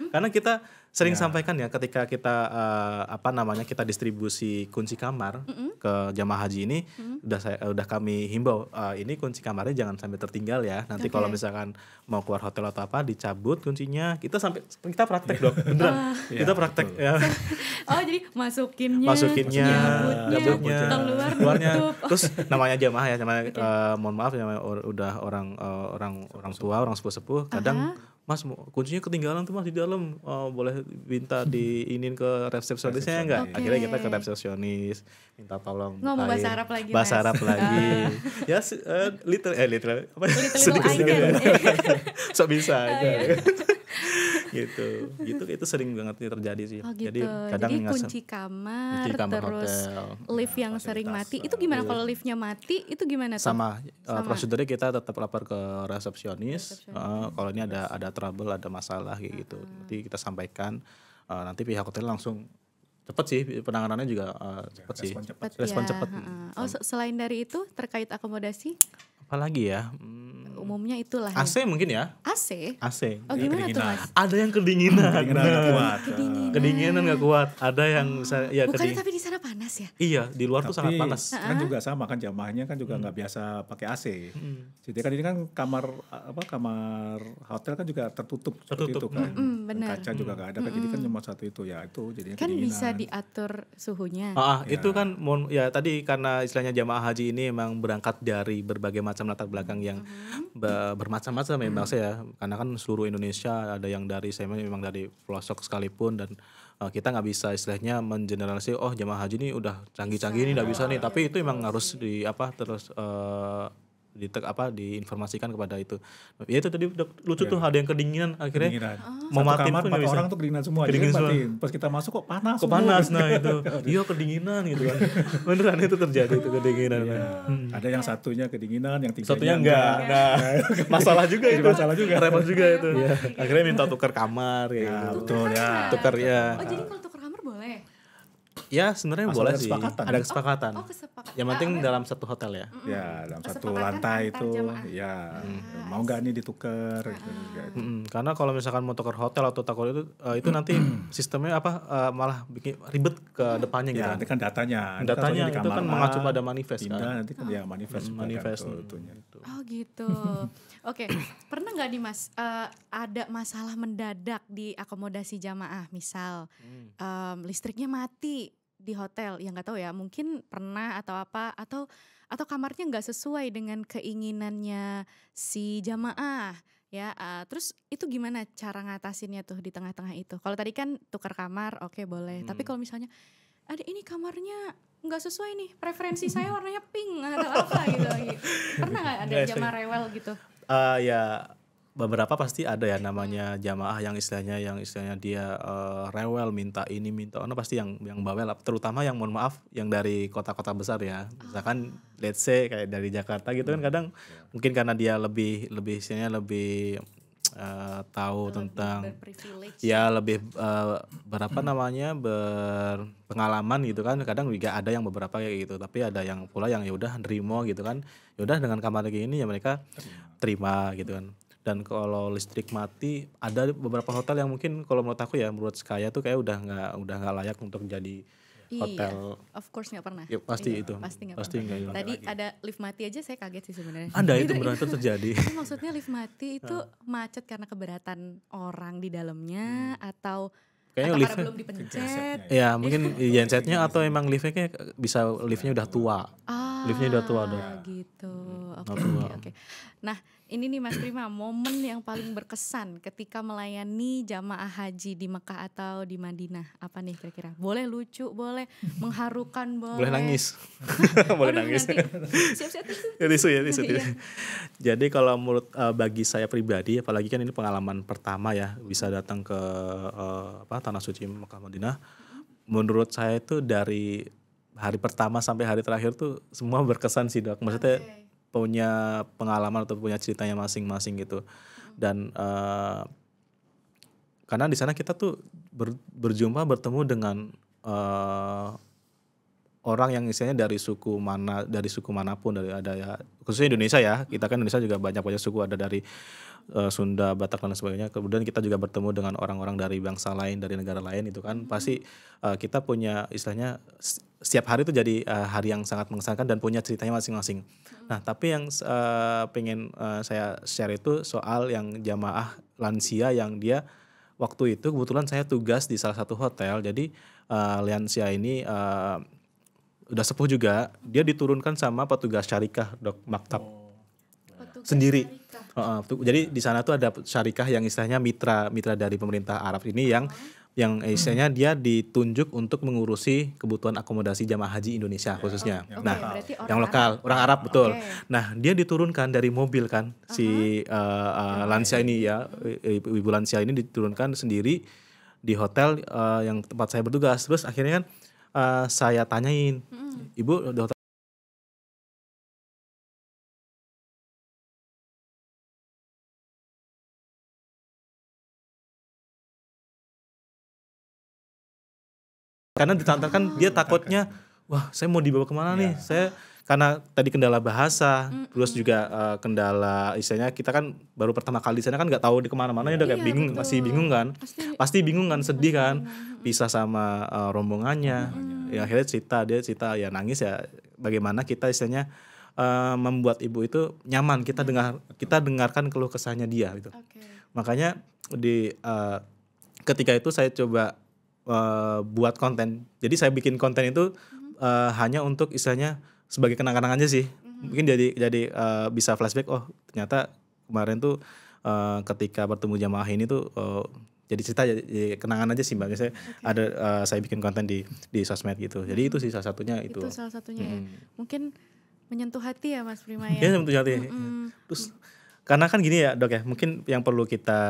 karena kita sering sampaikan ya ketika kita kita distribusi kunci kamar ke jamaah haji ini, udah kami himbau, ini kunci kamarnya jangan sampai tertinggal ya. Nanti kalau misalkan mau keluar hotel atau apa dicabut kuncinya, kita praktek, Dok, beneran. Kita praktek ya. Oh, jadi masukinnya, nyabutnya, keluarnya. Terus namanya jamaah ya, mohon maaf ya, udah orang tua, orang sepuh kadang Mas kuncinya ketinggalan tuh Mas di dalam, boleh minta diinin ke resepsionisnya enggak? Akhirnya kita ke resepsionis minta tolong ngomong bahasa Arab lagi. Ya little sedikit sok bisa aja. gitu itu sering banget terjadi sih. Jadi kadang kunci kamar terus hotel, lift yang sering mati itu gimana? Kalau liftnya mati itu gimana tuh? Sama. Prosedurnya kita tetap lapor ke resepsionis. Kalau ini ada trouble, ada masalah kayak gitu, nanti kita sampaikan, nanti pihak hotel langsung cepet sih penanganannya juga, respon cepat. Selain dari itu terkait akomodasi apalagi ya, umumnya itulah AC ya. Mungkin ya AC. Oh gimana tuh, Mas? Ada yang kedinginan nggak kuat. Kedinginan nggak kuat. Ada yang misalnya ya bukannya tapi di sana panas ya? Iya, di luar tuh sangat panas. Kan juga sama kan, jamaahnya kan juga nggak biasa pakai AC. Jadi kan ini kan kamar hotel kan juga tertutup. Itu kan. Benar. Kaca juga nggak ada kan, jadi kan cuma satu itu ya, itu jadinya kan kedinginan. Bisa diatur suhunya. Itu kan ya tadi karena istilahnya jamaah haji ini memang berangkat dari berbagai macam latar belakang yang bermacam-macam ya Mbak ya, karena kan seluruh Indonesia, ada yang dari memang dari pelosok sekalipun, dan kita nggak bisa istilahnya mengeneralisir jamaah haji ini udah canggih-canggih ini nggak bisa nih, tapi itu memang harus diinformasikan kepada itu. Ya itu tadi lucu tuh, ada yang kedinginan akhirnya mau Satu matiin kamar pun 4 nggak bisa. orang tuh kedinginan semua. Kedinginan Jadi semua. matiin. Pas kita masuk kok panas. Kok panas, nah itu. Iya kedinginan gitu kan. Beneran itu terjadi itu kedinginan. Ada yang satunya kedinginan, yang tiganya Satunya enggak. Nah, masalah juga itu. Masalah juga. Repot juga itu. Akhirnya minta tukar kamar kayak gitu. Betul ya. Tukar ya. Oh jadi kalau tukar kamar boleh? Ya sebenarnya Asal boleh ada sih. kesepakatan. Ada kesepakatan. Oh kesepakatan. Yang penting dalam satu hotel ya. Ya, dalam satu Kesepakatan lantai antar itu jamaah. ya. Mau nggak nih ditukar gitu. Karena kalau misalkan mau tukar hotel atau takor itu nanti sistemnya malah bikin ribet ke depannya gitu Ya, kan. nanti kan datanya. Datanya Di itu kamar kan A, mengacu pada manifest pindah kan. nanti kan ya manifest. juga kan Manifest. tuh itunya. Oh gitu. Oke, pernah nggak nih Mas ada masalah mendadak di akomodasi jamaah, misal listriknya mati di hotel, yang nggak tahu ya, mungkin pernah atau apa, atau kamarnya nggak sesuai dengan keinginannya si jamaah, ya. Terus itu gimana cara ngatasinnya tuh di tengah-tengah itu? Kalau tadi kan tukar kamar, oke boleh. Tapi kalau misalnya ada ini kamarnya nggak sesuai nih, preferensi saya warnanya pink atau apa gitu lagi. Pernah nggak ada jamaah rewel gitu? Ya beberapa pasti ada ya namanya jamaah yang istilahnya dia rewel, minta ini minta ono, pasti yang bawel, terutama yang mohon maaf yang dari kota-kota besar ya. Misalkan let's say kayak dari Jakarta gitu kan, kadang mungkin karena dia lebih istilahnya lebih tahu tentang Berprivilege. ya lebih berpengalaman gitu kan. Kadang juga ada yang beberapa kayak gitu, tapi ada yang pula yang ya udah nerimo gitu kan. Ya udah dengan kamar kayak gini ya mereka terima gitu kan. Dan kalau listrik mati, ada beberapa hotel yang mungkin kalau menurut aku ya, menurut saya tuh kayak udah nggak layak untuk jadi hotel. Iya, of course nggak pernah. Ya, pasti Iya, itu. Pasti nggak Pasti pernah. nggak. Tadi ada lift mati aja saya kaget sih sebenarnya. Ada itu benar itu terjadi. Itu maksudnya lift mati itu macet karena keberatan orang di dalamnya atau Kayaknya karena liftnya, belum dipencet? ya mungkin gensetnya atau emang liftnya kayak liftnya udah tua. Liftnya udah tua udah. Gitu. Udah Oke, tua. oke. Nah, ini nih Mas Prima, momen yang paling berkesan ketika melayani jamaah haji di Mekah atau di Madinah. Apa nih kira-kira? Boleh lucu, boleh mengharukan, boleh. Boleh nangis. Boleh Aduh, nangis. nanti siap-siap tisu. Tisu. Jadi kalau menurut bagi saya pribadi, apalagi kan ini pengalaman pertama ya, bisa datang ke tanah suci Mekah Madinah. Menurut saya itu dari hari pertama sampai hari terakhir tuh semua berkesan sih Dok. Maksudnya punya pengalaman atau punya ceritanya masing-masing gitu. Dan karena di sana kita tuh bertemu dengan orang yang istilahnya dari suku manapun, ada ya, khususnya Indonesia ya, kita kan Indonesia juga banyak suku, ada dari Sunda, Batak dan sebagainya. Kemudian kita juga bertemu dengan orang-orang dari bangsa lain, dari negara lain itu kan pasti kita punya istilahnya setiap hari itu jadi hari yang sangat mengesankan dan punya ceritanya masing-masing. Nah tapi yang pengen saya share itu soal yang jamaah lansia yang dia waktu itu kebetulan saya tugas di salah satu hotel. Jadi lansia ini udah sepuh juga, dia diturunkan sama petugas syarikah Dok, maktab sendiri. Jadi di sana tuh ada syarikah yang istilahnya mitra dari pemerintah Arab ini yang istilahnya dia ditunjuk untuk mengurusi kebutuhan akomodasi jamaah haji Indonesia khususnya. Nah, yang lokal, orang Arab betul. Nah, dia diturunkan dari mobil kan, si lansia ini ya, ibu lansia ini diturunkan sendiri di hotel yang tempat saya bertugas. Terus akhirnya kan saya tanyain, Ibu di hotel karena ditantarkan dia takutnya, wah saya mau dibawa kemana nih? Saya karena tadi kendala bahasa, terus juga kendala istilahnya kita kan baru pertama kali di sana kan nggak tahu di kemana-mana ya udah kayak bingung, masih bingung kan, pasti bingung kan, sedih kan, pisah sama rombongannya. Ya akhirnya dia cerita ya nangis ya, bagaimana kita istilahnya membuat ibu itu nyaman, kita dengarkan keluh kesahnya dia gitu. Makanya di ketika itu saya coba buat konten. Jadi saya bikin konten itu hanya untuk istilahnya sebagai kenang-kenangan aja sih. Mungkin jadi bisa flashback, oh ternyata kemarin tuh ketika bertemu jamaah ini tuh jadi cerita, jadi kenangan aja sih Mbak. Biasanya ada saya bikin konten di sosmed gitu. Jadi itu sih salah satunya itu. Itu salah satunya ya. Mungkin Menyentuh hati ya Mas Prima Ya ya. tentu hati. Terus karena kan gini ya Dok ya, mungkin yang perlu kita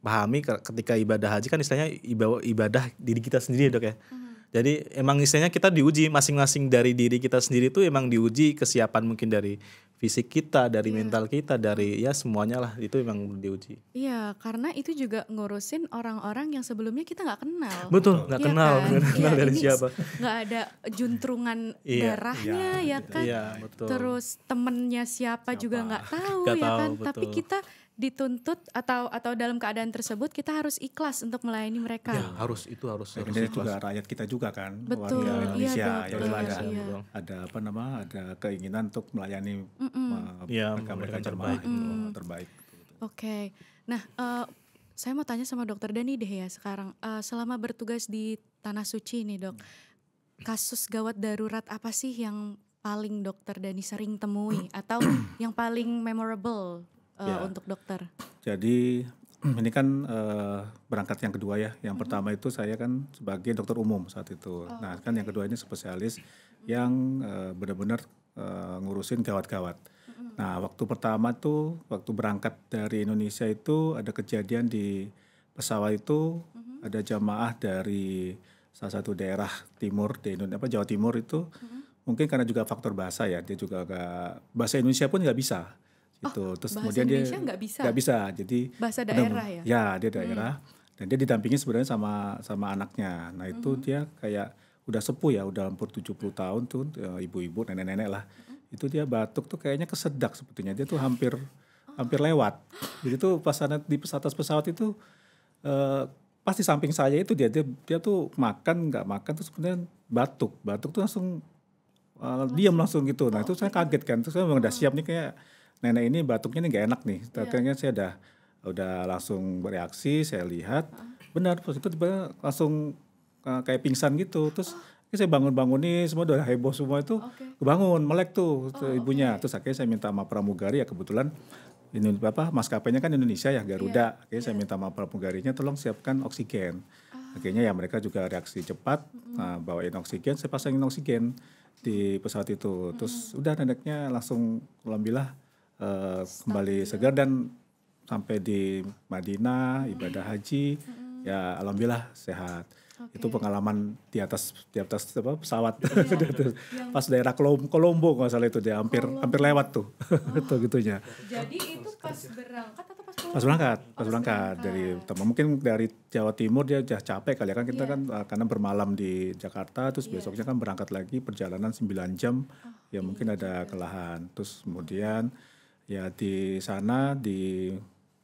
pahami ketika ibadah haji kan istilahnya ibadah diri kita sendiri ya Dok ya. Jadi emang istilahnya kita diuji masing-masing dari diri kita sendiri itu emang diuji kesiapan mungkin dari fisik kita, dari mental kita, dari ya semuanya lah itu emang diuji. Iya, karena itu juga ngurusin orang-orang yang sebelumnya kita nggak kenal. Betul, nggak Iya kenal, kan? nggak kenal Iya, dari ini siapa. nggak ada juntrungan Iya. darahnya ya kan. Iya, betul. Terus temennya siapa juga nggak tahu Nggak ya tahu, kan. betul. Tapi kita dituntut atau dalam keadaan tersebut kita harus ikhlas untuk melayani mereka. Ya, harus Ini juga rakyat kita juga kan, Betul, warga iya, Indonesia yang betul, ada iya. ada apa nama ada keinginan untuk melayani Iya, mereka memberikan jamaah terbaik. itu terbaik. Oke, nah saya mau tanya sama Dokter Dani deh ya sekarang. Selama bertugas di Tanah Suci nih Dok, kasus gawat darurat apa sih yang paling Dokter Dani sering temui atau yang paling memorable untuk dokter? Jadi ini kan berangkat yang kedua ya. Yang pertama itu saya kan sebagai dokter umum saat itu. Nah kan yang kedua ini spesialis yang benar-benar ngurusin gawat-gawat. Nah waktu pertama tuh waktu berangkat dari Indonesia itu ada kejadian di pesawat itu ada jamaah dari salah satu daerah timur di Indonesia, Jawa Timur itu mungkin karena juga faktor bahasa ya, dia juga bahasa Indonesia pun nggak bisa. Gitu. Terus bahasa kemudian Indonesia dia nggak bisa? jadi Bahasa daerah ya? Ya dia daerah dan dia didampingi sebenarnya sama anaknya. Nah itu dia kayak udah sepuh ya, udah hampir 70 tahun tuh ibu-ibu nenek-nenek lah. Itu dia batuk tuh kayaknya kesedak sepertinya, dia tuh hampir lewat. Jadi tuh pas di atas pesawat itu pas di samping saya itu dia tuh nggak makan tuh sebenarnya batuk tuh langsung diam langsung gitu. Nah itu saya kaget kan, terus saya memang udah siap nih kayak nenek ini batuknya ini nggak enak nih. Akhirnya saya udah langsung bereaksi, saya lihat benar pas itu tiba langsung kayak pingsan gitu. Terus saya bangun nih semua udah heboh semua itu kebangun melek tuh ibunya. Terus akhirnya saya minta sama pramugari ya, kebetulan ini maskapainya kan Indonesia ya, Garuda. Akhirnya saya minta sama pramugarinya tolong siapkan oksigen. Akhirnya ya mereka juga reaksi cepat, bawain oksigen, saya pasangin oksigen di pesawat itu. Terus udah neneknya langsung alhamdulillah kembali segar dan sampai di Madinah ibadah haji ya alhamdulillah sehat. Itu pengalaman di atas pesawat pas daerah Kolombo nggak salah itu dia hampir lewat tuh tuh gitunya. Jadi itu pas berangkat atau pas pulang? Pas berangkat dari mungkin dari Jawa Timur dia udah capek kali ya kan, kita kan karena bermalam di Jakarta terus besoknya kan berangkat lagi perjalanan 9 jam ya mungkin ada kelelahan. Terus kemudian ya di sana di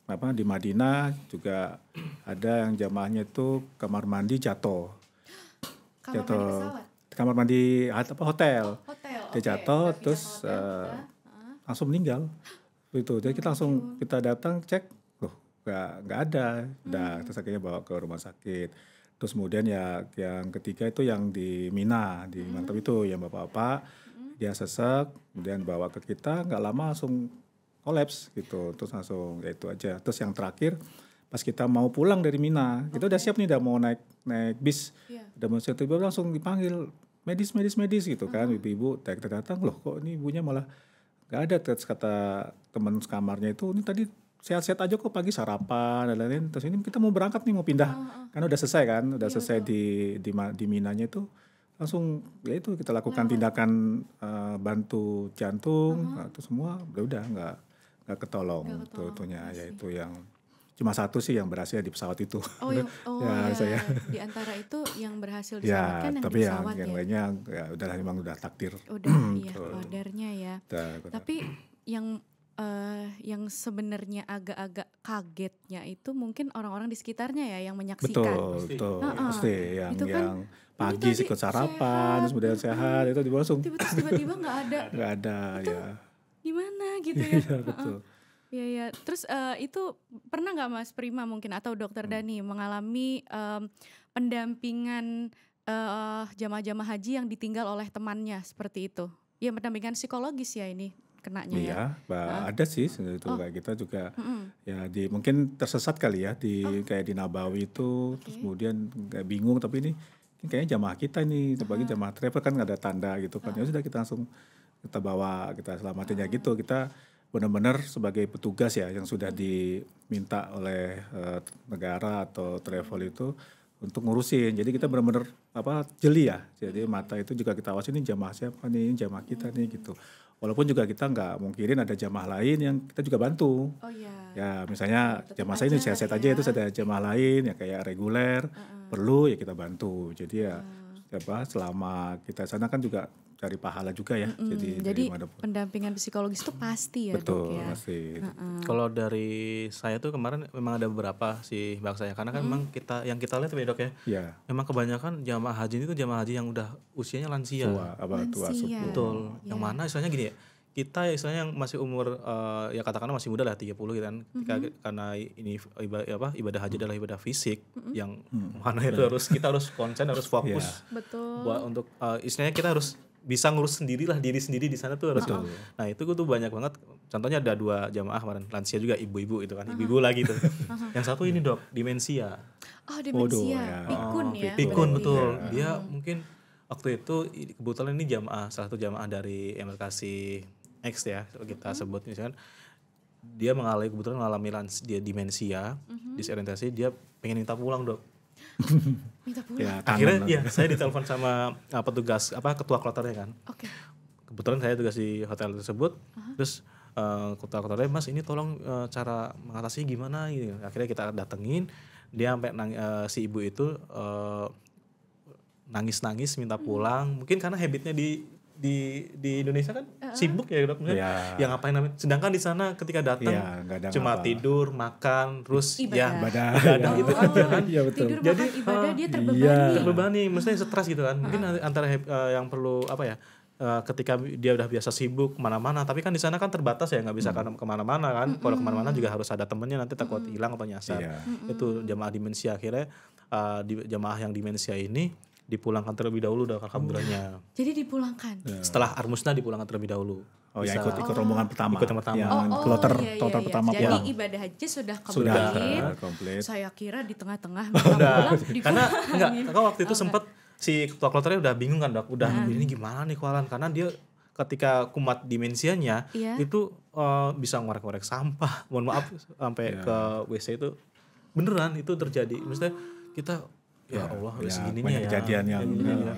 Madinah juga ada yang jamaahnya itu kamar mandi jatuh. Kamar mandi hotel. Dia jatuh terus langsung meninggal. Itu. Jadi kita datang cek, loh nggak ada. Udah terus akhirnya bawa ke rumah sakit. Terus kemudian ya yang ketiga itu yang di Mina, di Mantap itu yang bapak-bapak dia sesek, kemudian bawa ke kita, nggak lama langsung kolaps gitu. Terus langsung ya itu aja. Terus yang terakhir pas kita mau pulang dari Mina, kita udah siap nih, udah mau naik bis, udah mau siap, tiba-tiba langsung dipanggil medis gitu kan, ibu-ibu kita datang, loh kok ini ibunya malah nggak ada. Terus kata teman kamarnya itu, ini tadi sehat-sehat aja kok, pagi sarapan dan lain-lain. Terus ini kita mau berangkat nih, mau pindah, karena udah selesai kan, udah selesai di Minanya itu. Langsung ya itu kita lakukan tindakan bantu jantung, itu semua udah nggak ketolong tuhnya ya itu yang cuma satu sih yang berhasil di pesawat itu. Saya di antara itu yang berhasil diselamatkan yang tapi di pesawat yang lainnya ya udah memang udah takdir. Kadarnya ya. Tapi yang sebenarnya agak-agak kagetnya itu mungkin orang-orang di sekitarnya ya yang menyaksikan. Betul. Pasti yang pagi ikut sarapan terus kemudian sehat itu langsung tiba-tiba nggak ada. Ya. Gimana gitu ya. Iya betul. Iya. Terus itu pernah nggak Mas Prima mungkin atau Dokter Dani mengalami pendampingan jamaah-jamaah haji yang ditinggal oleh temannya seperti itu? Ya pendampingan psikologis ya ini kenanya ya. Iya, ada sih itu kayak kita juga ya mungkin tersesat kali ya kayak di Nabawi itu terus kemudian kayak bingung tapi ini kayaknya jamaah kita nih sebagai jamaah travel kan nggak ada tanda gitu kan. Ya sudah kita langsung kita bawa, kita selamatin ya gitu. Kita benar-benar sebagai petugas ya yang sudah diminta oleh negara atau travel itu untuk ngurusin. Jadi kita benar-benar jeli ya. Jadi mata itu juga kita awasin, ini jamaah siapa nih, ini jamaah kita nih gitu. Walaupun juga kita nggak mungkirin ada jamaah lain yang kita juga bantu. Oh iya. Ya misalnya Tetap jamaah saya ini aja sehat-sehat ya. aja, itu ada jamaah lain ya kayak reguler, perlu ya kita bantu. Jadi ya selama kita sana kan juga cari pahala juga ya. Jadi dimanapun. pendampingan psikologis itu pasti ya Betul, Dok ya. pasti. Kalau dari saya tuh kemarin memang ada beberapa sih Bang saya, karena kan memang yang kita lihat ya Dok ya, Ya, memang kebanyakan jamaah haji itu jamaah haji yang udah usianya lansia. tua Lansia. sepuh. Betul. Yang mana istilahnya gini ya, kita istilahnya yang masih umur ya katakanlah masih muda lah 30 gitu kan. Karena ini ibadah haji adalah ibadah fisik yang mana itu kita harus konsen, harus fokus Betul. buat untuk istilahnya kita harus bisa ngurus sendirilah diri sendiri di sana tuh harus. Nah, itu tuh banyak banget. Contohnya ada 2 jamaah kemarin lansia juga, ibu-ibu itu kan. Ibu-ibu lagi tuh. Yang satu ini Dok, demensia. Oh demensia, ya. pikun ya. Pikun berarti. betul. Dia mungkin waktu itu kebetulan ini salah satu jamaah dari embarkasi X ya kita sebut misalkan, dia kebetulan mengalami dia demensia, disorientasi, dia pengen minta pulang Dok. Minta pulang. Ya, Akhirnya kangen. ya saya ditelepon sama petugas ketua kloternya kan. Oke. Kebetulan saya tugas di hotel tersebut, terus ketua kloternya, Mas ini tolong cara mengatasi gimana gitu. Akhirnya kita datengin, dia sampai si ibu itu nangis-nangis minta pulang, mungkin karena habitnya di Indonesia kan sibuk ya Dok, Iya. yang ngapain namanya. Sedangkan di sana ketika datang Iya, nggak ada cuma apa. tidur, makan, terus Ibadah. ibadah gitu aja kan. Iya betul. Tidur Jadi, makan ibadah dia iya. terbebani. Terbebani, maksudnya stres gitu kan. Mungkin antara yang perlu ketika dia udah biasa sibuk kemana-mana, tapi kan di sana kan terbatas ya, nggak bisa kemana-mana kan. Kalau kemana-mana juga harus ada temennya, nanti takut hilang atau nyasar. Iya. Itu jamaah demensia. Akhirnya jamaah yang demensia ini dipulangkan terlebih dahulu, alhamdulillahnya. Jadi dipulangkan. Setelah Armusna dipulangkan terlebih dahulu. Oh ya, Bisa- ikut rombongan pertama. Ikut yang pertama. Yang Oh, kloter iya, kloter iya. pertama Jadi pulang. ibadah haji sudah Sudah komplit. komplit. Saya kira di tengah-tengah minta pulang Karena enggak, dipulangin. kakak waktu itu sempet si ketua kloternya udah bingung kan Dok, udah ini gimana nih kualan, karena dia ketika kumat demensianya Iya. itu bisa ngorek-ngorek sampah, mohon maaf sampai ke WC itu beneran itu terjadi. Maksudnya kita ya Allah Ya, segininya banyak ya. kejadian yang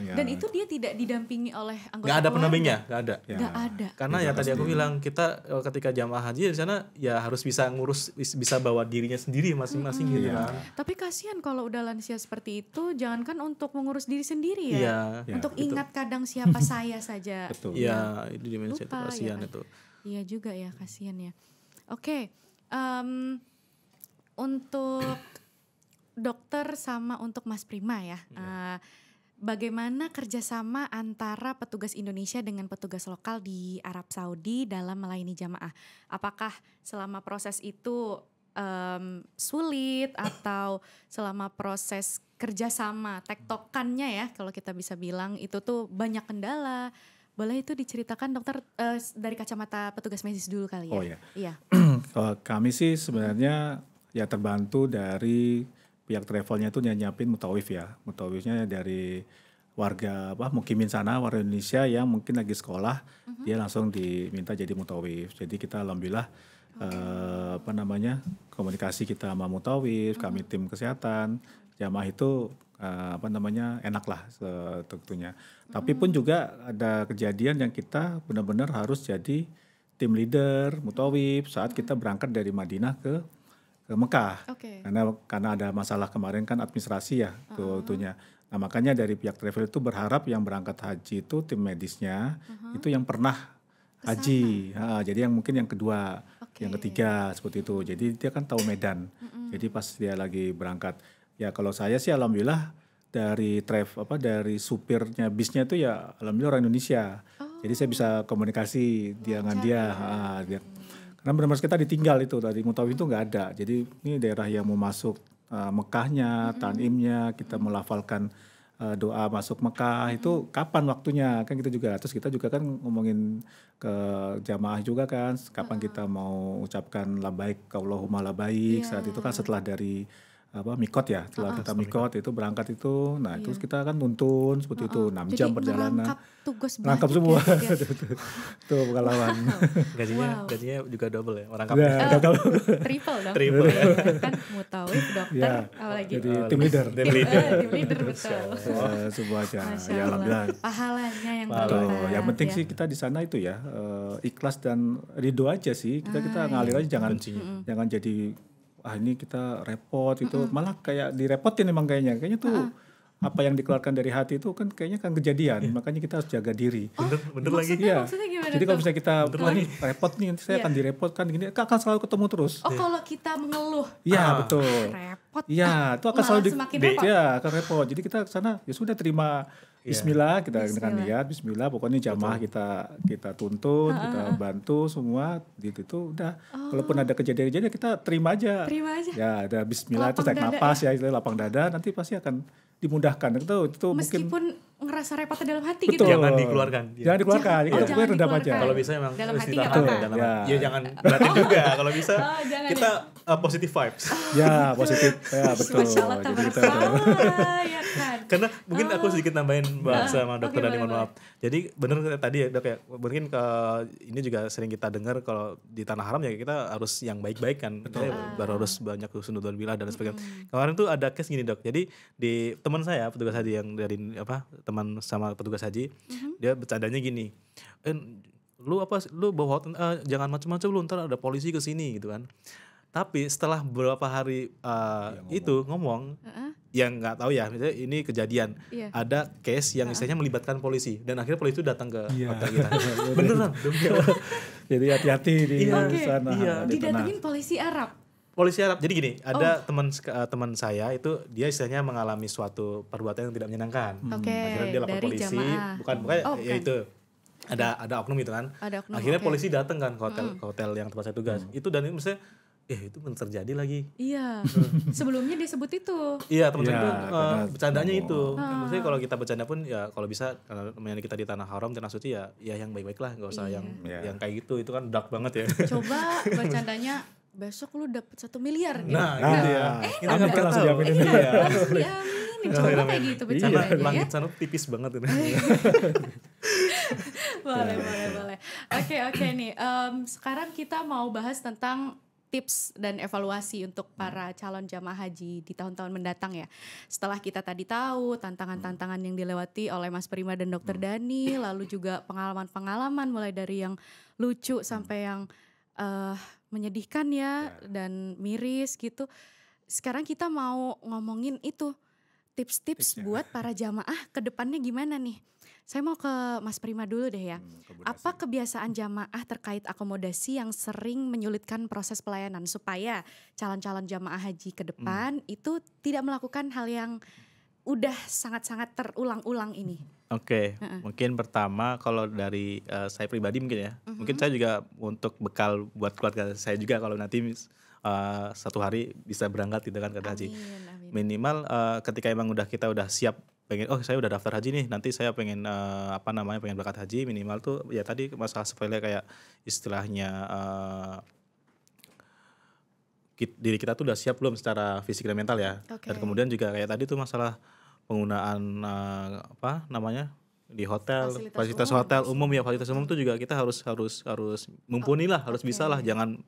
ya. Dan itu dia tidak didampingi oleh anggota Nggak ada keluarga. pendampingnya, nggak ada. Ya. Nggak ada. Karena ya tadi aku bilang kita ketika jamaah haji di sana ya harus bisa ngurus, bisa bawa dirinya sendiri masing-masing gitu Iya. kan. Tapi kasihan kalau udah lansia seperti itu, jangankan untuk mengurus diri sendiri ya. Iya. Untuk Gitu. ingat kadang siapa saya saja. Betul. Iya, itu demensia itu Lupa, kasihan ya. itu. Iya juga ya, kasihan ya. Oke, untuk dokter sama untuk Mas Prima ya. Bagaimana kerjasama antara petugas Indonesia dengan petugas lokal di Arab Saudi dalam melayani jamaah? Apakah selama proses itu sulit atau selama proses kerjasama tektokannya ya, kalau kita bisa bilang itu tuh banyak kendala? Boleh itu diceritakan dokter dari kacamata petugas medis dulu kali ya? Oh ya. Iya. Kalau kami sih sebenarnya ya terbantu dari pihak travelnya itu nyiapin mutawif ya. Mutawifnya dari warga mukimin sana, warga Indonesia yang mungkin lagi sekolah, dia langsung diminta jadi mutawif. Jadi kita alhamdulillah komunikasi kita sama mutawif, kami tim kesehatan, jamaah itu enak lah tentunya. Tapi pun juga ada kejadian yang kita benar-benar harus jadi tim leader mutawif saat kita berangkat dari Madinah ke Mekah. Oke. Karena ada masalah kemarin kan administrasi ya tentunya. Nah makanya dari pihak travel itu berharap yang berangkat haji itu tim medisnya itu yang pernah haji. Jadi yang mungkin yang kedua, yang ketiga seperti itu. Jadi dia kan tahu medan. Jadi pas dia lagi berangkat, ya kalau saya sih alhamdulillah dari dari supirnya bisnya itu ya alhamdulillah orang Indonesia. Jadi saya bisa komunikasi dengan dia. Karena benar-benar kita ditinggal itu dari mutawif itu nggak ada. Jadi ini daerah yang mau masuk Mekahnya, Tanimnya, kita melafalkan doa masuk Mekah itu kapan waktunya kan kita juga. Terus kita juga kan ngomongin ke jamaah juga kan kapan kita mau ucapkan labaik Allahumma labaik saat itu kan setelah dari mikot ya. Setelah kita mikot itu berangkat itu, nah itu kita kan nuntun seperti itu 6 Jadi jam perjalanan. merangkap tugas Rangkap banyak semua. ya. Tuh pengalaman. Gajinya juga double ya orang Ya, gagal. Triple dong. Triple ya. Kan mutawif, dokter, Ya, apalagi. jadi tim leader. Tim leader betul. Sebuah aja. Masya Ya Allah. alhamdullah. Pahalanya yang Betul. berlipat. Yang penting ya. sih kita di sana itu ya ikhlas dan ridho aja sih. Kita ngalir aja, jangan jadi ini kita repot itu, malah kayak direpotin emang kayaknya tuh apa yang dikeluarkan dari hati itu kan kayaknya kan kejadian, makanya kita harus jaga diri. Bener lagi. Iya. Maksudnya gimana Jadi kalau tuh? misalnya kita nih repot nih, nanti saya akan direpotkan gini, akan selalu ketemu terus. Oh, kalau kita mengeluh Iya betul. repot. Iya, itu akan malah selalu semakin repot. ya akan repot. Jadi kita ke sana ya sudah terima Bismillah, kita dengan niat Bismillah, pokoknya jamaah kita tuntun, kita bantu semua gitu itu udah. Walaupun ada kejadian-kejadian kita terima aja. Terima aja. Ya ada Bismillah, Lapang terus tarik dada napas ya, itu lapang dada, nanti pasti akan dimudahkan. Itu mungkin Meskipun ngerasa repotnya dalam hati betul. gitu. Jangan dikeluarkan. Jangan dikeluarkan. Kita jangan pokoknya redam aja. dikeluarkan. Kalau bisa emang Dalam harus hati ditahan nggak apa-apa. dalam Ya. hati. Ya jangan beratin juga kalau bisa. jangan Kita positive vibes. Ya positif. Ya betul. Masya Allah, Jadi kita tabarakallah, ya kan. Karena mungkin aku sedikit nambahin bahasa sama dokter Oke, Dani, mohon boleh, maaf. Jadi bener tadi ya dok ya, mungkin ini juga sering kita dengar kalau di tanah haram ya kita harus yang baik-baik kan. Kita baru harus banyak husnul billah dan sebagainya. Kemarin tuh ada case gini dok. Jadi di teman saya petugas haji yang dari teman sama petugas haji, dia bercandanya gini. Lu bawa jangan macam-macam lu, ntar ada polisi ke sini gitu kan. Tapi setelah beberapa hari itu ngomong yang nggak tahu ya, misalnya ini kejadian ada case yang istilahnya melibatkan polisi dan akhirnya polisi itu datang ke hotel kita. Beneran. jadi hati-hati di sana. Iya. di tanah. Didatengin polisi Arab. Polisi Arab. Jadi gini, ada teman saya itu dia istilahnya mengalami suatu perbuatan yang tidak menyenangkan. Oke, Akhirnya dia lapor dari polisi, jamaah. bukan ya itu. Ada oknum itu kan. Ada oknum, Akhirnya oke. polisi datang kan ke hotel yang tempat saya tugas. Itu dan ini misalnya itu benar terjadi lagi. Iya. Sebelumnya disebut itu. Iya teman saya Iya, itu karena bercandanya itu. Maksudnya kalau kita bercanda pun ya kalau bisa karena namanya kita di tanah haram tanah suci ya yang baik-baik lah, nggak usah yang kayak gitu. Itu kan dark banget ya. Coba bercandanya besok lu dapet 1 miliar gitu. Nah, gitu ya. Kita Amin, nggak langsung tahu. diaminin. Iya. Diaminin. Coba kayak gitu Karena bercandanya langit ya. sana tipis banget itu. Boleh. Oke nih. Sekarang kita mau bahas tentang tips dan evaluasi untuk para calon jamaah haji di tahun-tahun mendatang ya. Setelah kita tadi tahu tantangan-tantangan yang dilewati oleh Mas Prima dan Dokter Dani, lalu juga pengalaman-pengalaman mulai dari yang lucu sampai yang menyedihkan ya dan miris gitu. Sekarang kita mau ngomongin itu tips-tips buat para jamaah ke depannya gimana nih? Saya mau ke Mas Prima dulu deh ya. Apa kebiasaan jamaah terkait akomodasi yang sering menyulitkan proses pelayanan supaya calon-calon jamaah haji ke depan itu tidak melakukan hal yang udah sangat-sangat terulang-ulang ini? Oke, mungkin pertama kalau dari saya pribadi mungkin ya. Mungkin saya juga untuk bekal buat keluarga saya juga kalau nanti satu hari bisa berangkat gitu kan ke haji. Amin. Minimal ketika emang kita udah siap pengen saya udah daftar haji nih, nanti saya pengen pengen berangkat haji, minimal tuh ya tadi masalah sepele kayak istilahnya diri kita tuh udah siap belum secara fisik dan mental ya. Oke. Dan kemudian juga kayak tadi tuh masalah penggunaan di hotel, fasilitas hotel umum ya, fasilitas umum tuh juga kita harus mumpuni lah, harus bisa lah, jangan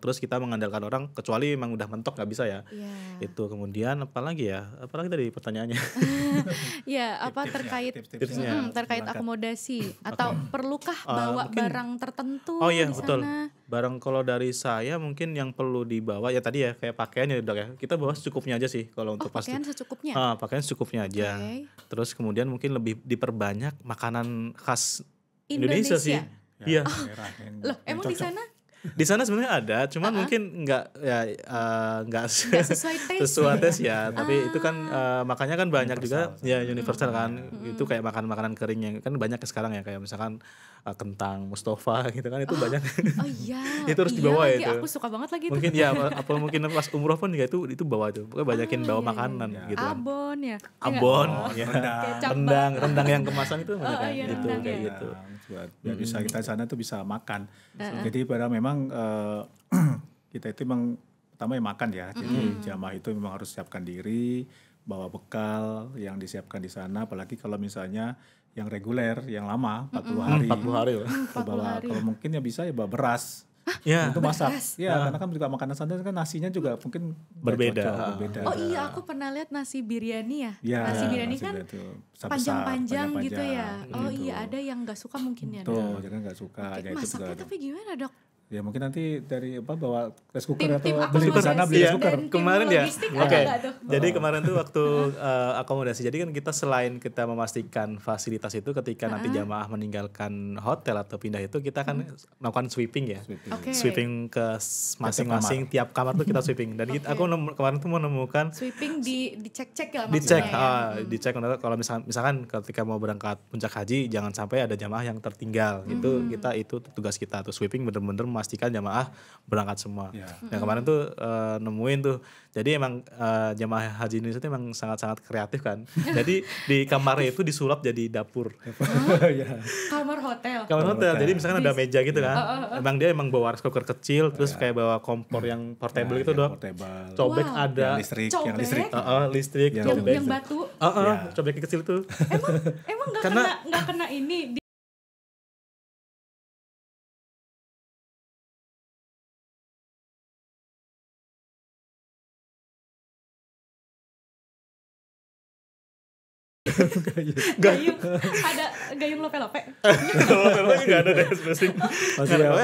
terus kita mengandalkan orang kecuali emang udah mentok nggak bisa ya. Itu kemudian apalagi tadi pertanyaannya. Ya, apa terkait Tipsnya. terkait akomodasi atau perlukah bawa mungkin- barang tertentu Oh iya di betul. sana? Barang kalau dari saya mungkin yang perlu dibawa ya tadi ya kayak pakaian ya dok ya. Kita bawa secukupnya aja sih kalau untuk pasti. Pakaian secukupnya. Pakaian secukupnya aja. Oke. Terus kemudian mungkin lebih diperbanyak makanan khas Indonesia sih. Iya. Loh, emang di sana Di sana sebenarnya ada, cuman mungkin nggak sesuai taste. sesuai tes ya. Tapi itu kan makanya kan banyak juga ya universal kan. Itu kayak makanan kering yang kan banyak sekarang ya kayak misalkan kentang Mustafa gitu kan itu banyak. Oh iya. Itu harus Iya dibawa lagi, itu. Aku suka banget lagi itu. Mungkin ya apa mungkin pas umroh pun juga itu bawa tuh. Pokoknya banyakin bawa makanan gitu kan. Abon ya. Ambon, ya. Kecap rendang yang kemasan itu banyak iya, gitu rendang kayak ya. gitu. Biar bisa kita di sana tuh bisa makan. Jadi pada memang kita itu memang pertama yang makan ya. Jadi jamaah itu memang harus siapkan diri, bawa bekal yang disiapkan di sana. Apalagi kalau misalnya yang reguler, yang lama 40 hari. 40 hari loh. Kalau mungkin ya bisa ya bawa beras. Ya. Untuk masak. Ya, karena kan juga makanan sana kan nasinya juga mungkin Berbeda. berbeda. Oh iya, aku pernah lihat nasi biryani ya. Ya, Nasi biryani nasi kan biryani itu besar-besar, panjang-panjang gitu ya. Oh gitu. iya, ada yang nggak suka mungkin ya. Tuh, jangan nggak suka. Oke, Ya, itu masaknya juga. tapi gimana dok? Ya mungkin nanti dari bawa rice cooker Tim atau aku beli di sana beli rice cooker. dan tim Kemarin ya, logistik oke. ada nggak tuh? Jadi kemarin tuh waktu akomodasi, jadi kan kita selain kita memastikan fasilitas itu ketika nanti jamaah meninggalkan hotel atau pindah itu kita kan melakukan sweeping ya, Oke. sweeping ke masing-masing tiap kamar tuh kita sweeping. Dan aku kemarin tuh menemukan Sweeping dicek-cek ya dicek, maksudnya ya. dicek kalau misalkan ketika mau berangkat puncak haji jangan sampai ada jamaah yang tertinggal. Itu tugas kita tuh sweeping, bener-bener memastikan jamaah berangkat semua. Yang kemarin tuh nemuin tuh, jadi emang jamaah haji Indonesia itu emang sangat-sangat kreatif kan. Jadi di kamarnya itu disulap jadi dapur. Kamar hotel. Kamar hotel. Jadi misalkan ada meja gitu kan. Emang dia bawa rice cooker kecil, terus kayak bawa kompor yang portable itu dok. Portable. Cobek Wow. ada. Yang listrik. Listrik. Yang batu. Cobek kecil tuh. Emang Karena- nggak kena ini. Gayung ada gayung lope-lope. Kalau nggak ada deh sebenarnya.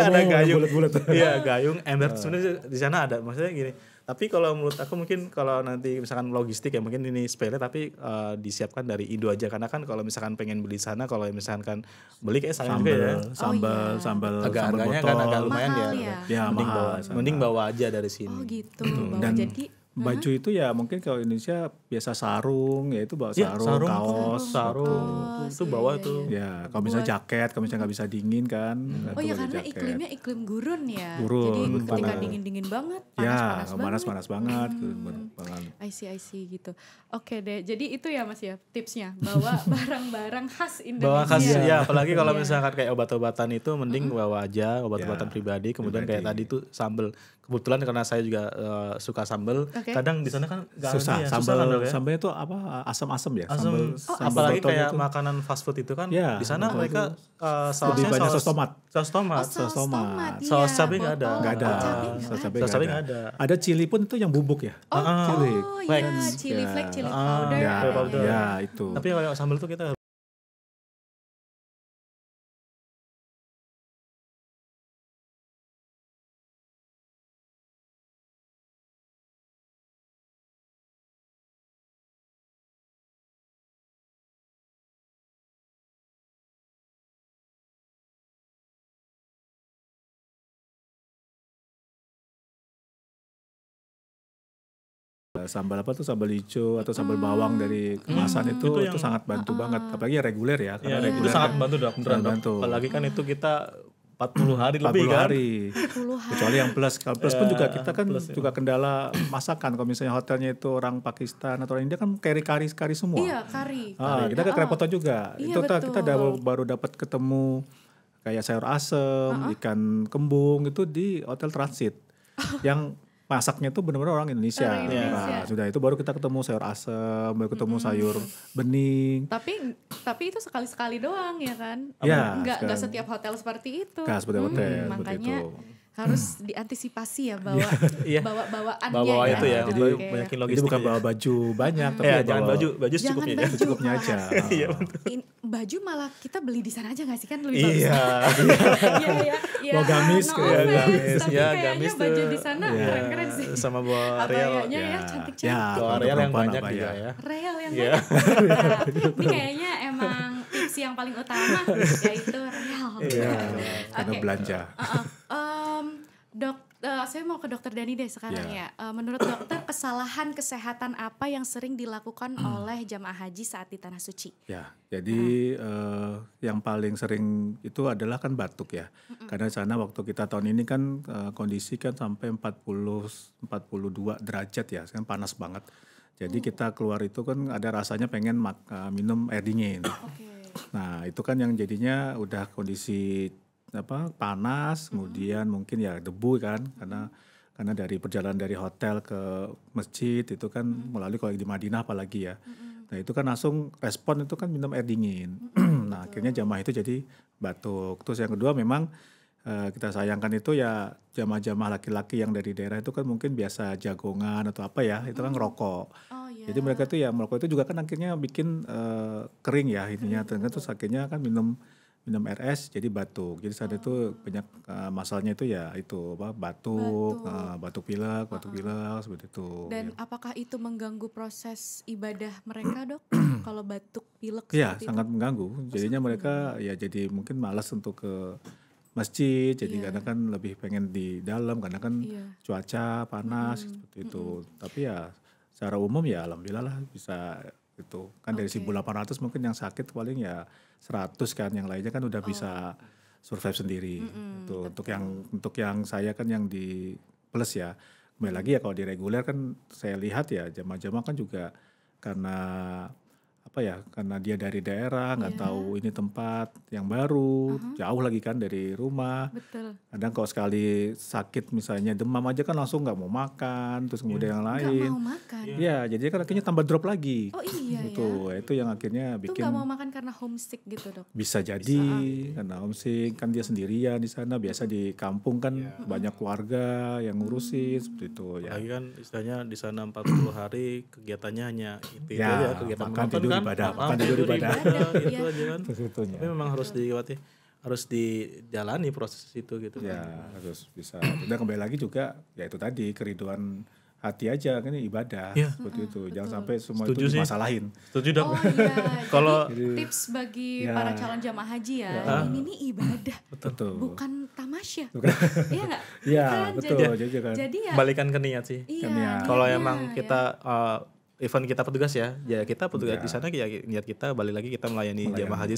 Ada gayung. bulat-bulat. Iya, gayung, ember. Sebenarnya di sana ada. Maksudnya gini. Tapi kalau menurut aku mungkin kalau nanti misalkan logistik ya mungkin ini sepele tapi disiapkan dari Indo aja, karena kan kalau misalkan pengen beli sana, kalau misalkan beli kayak sayang juga ya. Sambal Agak sambal harganya botol. kan agak lumayan Mahal ya. ya? Ya, Mending bawa aja dari Oh sini. gitu. Bawa Dan jadi baju itu ya mungkin kalau Indonesia biasa sarung, ya itu bawa sarung, kaos. Itu bawa tuh. Ya, kalau misalnya jaket, kalau misalnya nggak bisa dingin kan. Oh ya karena iklimnya iklim gurun ya. Gurun, Jadi ketika panas. dingin-dingin banget, Ya, panas-panas banget. banget. I see gitu. Oke deh, jadi itu ya Mas ya tipsnya, bawa barang-barang khas Indonesia. Bawa khas ya, apalagi kalau misalkan kayak obat-obatan itu mending bawa aja obat-obatan Ya, pribadi. Kemudian kayak tadi tuh sambel. Kebetulan karena saya juga suka sambel. Oke. Kadang di sana kan nggak Susah, ada ya, susah kan, Dok, ya? sambalnya itu apa? Asam-asam ya? Asam. Sambal Apalagi botol kayak itu. makanan fast food itu kan Ya, di sana betul. mereka Lebih sausnya banyak saus tomat. Saus tomat. Saus tomat. iya. Saus cabai nggak ada. Botol. Nggak ada. Oh, cabai Saus nggak cabai Saus cabai nggak nggak ada. Ada chili pun itu yang bubuk ya? Chili. Oh iya, Flakes. chili Ya. flake, chili powder. Ya, Chili powder. ya itu. Tapi kalau sambal tuh kita Sambal apa tuh, sambal hijau atau sambal bawang dari kemasan itu sangat bantu banget. Apalagi reguler ya. ya, Karena itu reguler sangat kan membantu Dok, beneran, Dok. bantu. Apalagi kan itu kita 40 hari 40 lebih kan. hari. 40 hari. Kecuali yang plus. Kalau plus pun Ya, juga kita kan plus ya. juga kendala masakan. Kalau misalnya hotelnya itu orang Pakistan atau orang India kan carry kari semua. Iya, kari. Kita kan kerepotan juga. Iya, Itu kita betul. baru dapat ketemu kayak sayur asem, ikan kembung itu di hotel transit. Yang masaknya itu benar-benar orang Indonesia. Orang Indonesia. Nah, sudah itu baru kita ketemu sayur asem, baru ketemu sayur bening. Tapi itu sekali-sekali doang ya kan? Ya, Nggak setiap hotel seperti itu. Nah, seperti hotel Makanya begitu. harus diantisipasi ya bawa Iya. bawaannya Bawa itu ya. Oke. Jadi banyakin Jadi logistik. bukan ya. bawa baju banyak, tapi Ya, bawa jangan baju Jangan secukupnya ya. baju. secukupnya aja. Baju malah kita beli di sana aja nggak sih kan lebih bagus. Iya. Iya. Mau gamis no kayak offense, gamis. tapi Ya, kayaknya gamis baju tuh. di sana Iya. keren-keren sih. Sama bawa Ariel. Abayanya ya cantik-cantik. Ya, Bawa untuk Ariel yang perempuan banyak abaya. juga ya. Real yang Iya. banyak. Ini kayaknya emang tips yang paling utama yaitu real. Iya, karena Oke. belanja. Saya mau ke Dokter Dani deh sekarang ya. Menurut dokter kesalahan kesehatan apa yang sering dilakukan oleh jamaah haji saat di tanah suci? Ya, jadi yang paling sering itu adalah kan batuk ya. Karena di sana waktu kita tahun ini kan kondisi kan sampai 42 derajat ya, kan panas banget. Jadi kita keluar itu kan ada rasanya pengen minum air dingin. Nah, itu kan yang jadinya udah kondisi panas, kemudian mungkin ya debu kan, karena Karena dari perjalanan dari hotel ke masjid itu kan melalui, kalau di Madinah apalagi ya. Nah itu kan langsung respon itu kan minum air dingin. Nah akhirnya jamaah itu jadi batuk. Terus yang kedua memang kita sayangkan itu ya jamaah-jamaah laki-laki yang dari daerah itu kan mungkin biasa jagongan atau apa ya, itu kan ngerokok. Oh iya. Jadi mereka tuh ya merokok itu juga kan akhirnya bikin kering ya ininya. Terus akhirnya kan minum RS jadi batuk. Jadi saat itu banyak masalahnya itu ya itu apa batuk pilek seperti itu. Dan apakah itu mengganggu proses ibadah mereka, Dok? Kalau batuk pilek Iya, seperti sangat mengganggu. Jadinya mereka ya jadi mungkin malas untuk ke masjid. Jadi karena kan lebih pengen di dalam karena kan cuaca panas seperti itu. Tapi ya secara umum ya alhamdulillah lah bisa itu. Kan dari 1.800 mungkin yang sakit paling ya 100 kan, yang lainnya kan udah bisa survive sendiri. Untuk yang saya kan yang di plus ya. Kembali lagi ya kalau di reguler kan saya lihat ya jamaah-jamaah kan juga karena apa ya, karena dia dari daerah nggak tahu ini tempat yang baru, jauh lagi kan dari rumah. Betul. Kadang kalau sekali sakit misalnya demam aja kan langsung nggak mau makan, terus kemudian yang lain. Nggak mau makan. Iya, jadi kan akhirnya tambah drop lagi. Oh iya Itu yang akhirnya Itu bikin nggak mau makan karena homesick gitu, Dok? bisa jadi karena homesick kan dia sendirian di sana. Biasa di kampung kan banyak keluarga yang ngurusin seperti itu ya. Lagi kan istilahnya di sana 40 hari kegiatannya hanya itu Ya, aja, kegiatan makan, menonton tidur, kan, ibadah. makan, Makan, tidur, tidur, ibadah. gitu aja kan. Sebetulnya. Tapi memang harus dijalani proses itu gitu. Ya harus bisa. Dan kembali lagi juga ya itu tadi keriduan hati aja kan ini ibadah seperti itu. Jangan sampai semua Setuju itu sih. dimasalahin. Setuju dong. Oh iya. Kalau- Jadi tips bagi para calon jamaah haji ya, ini nih ibadah, Betul. bukan tamasya. Iya nggak? Iya Kan? betul. Jadi ya. Balikan ke niat sih. Iya. niat. Kalau niatnya, emang ya. kita event kita petugas ya kita petugas di sana ya niat kita balik lagi kita melayani jamaah haji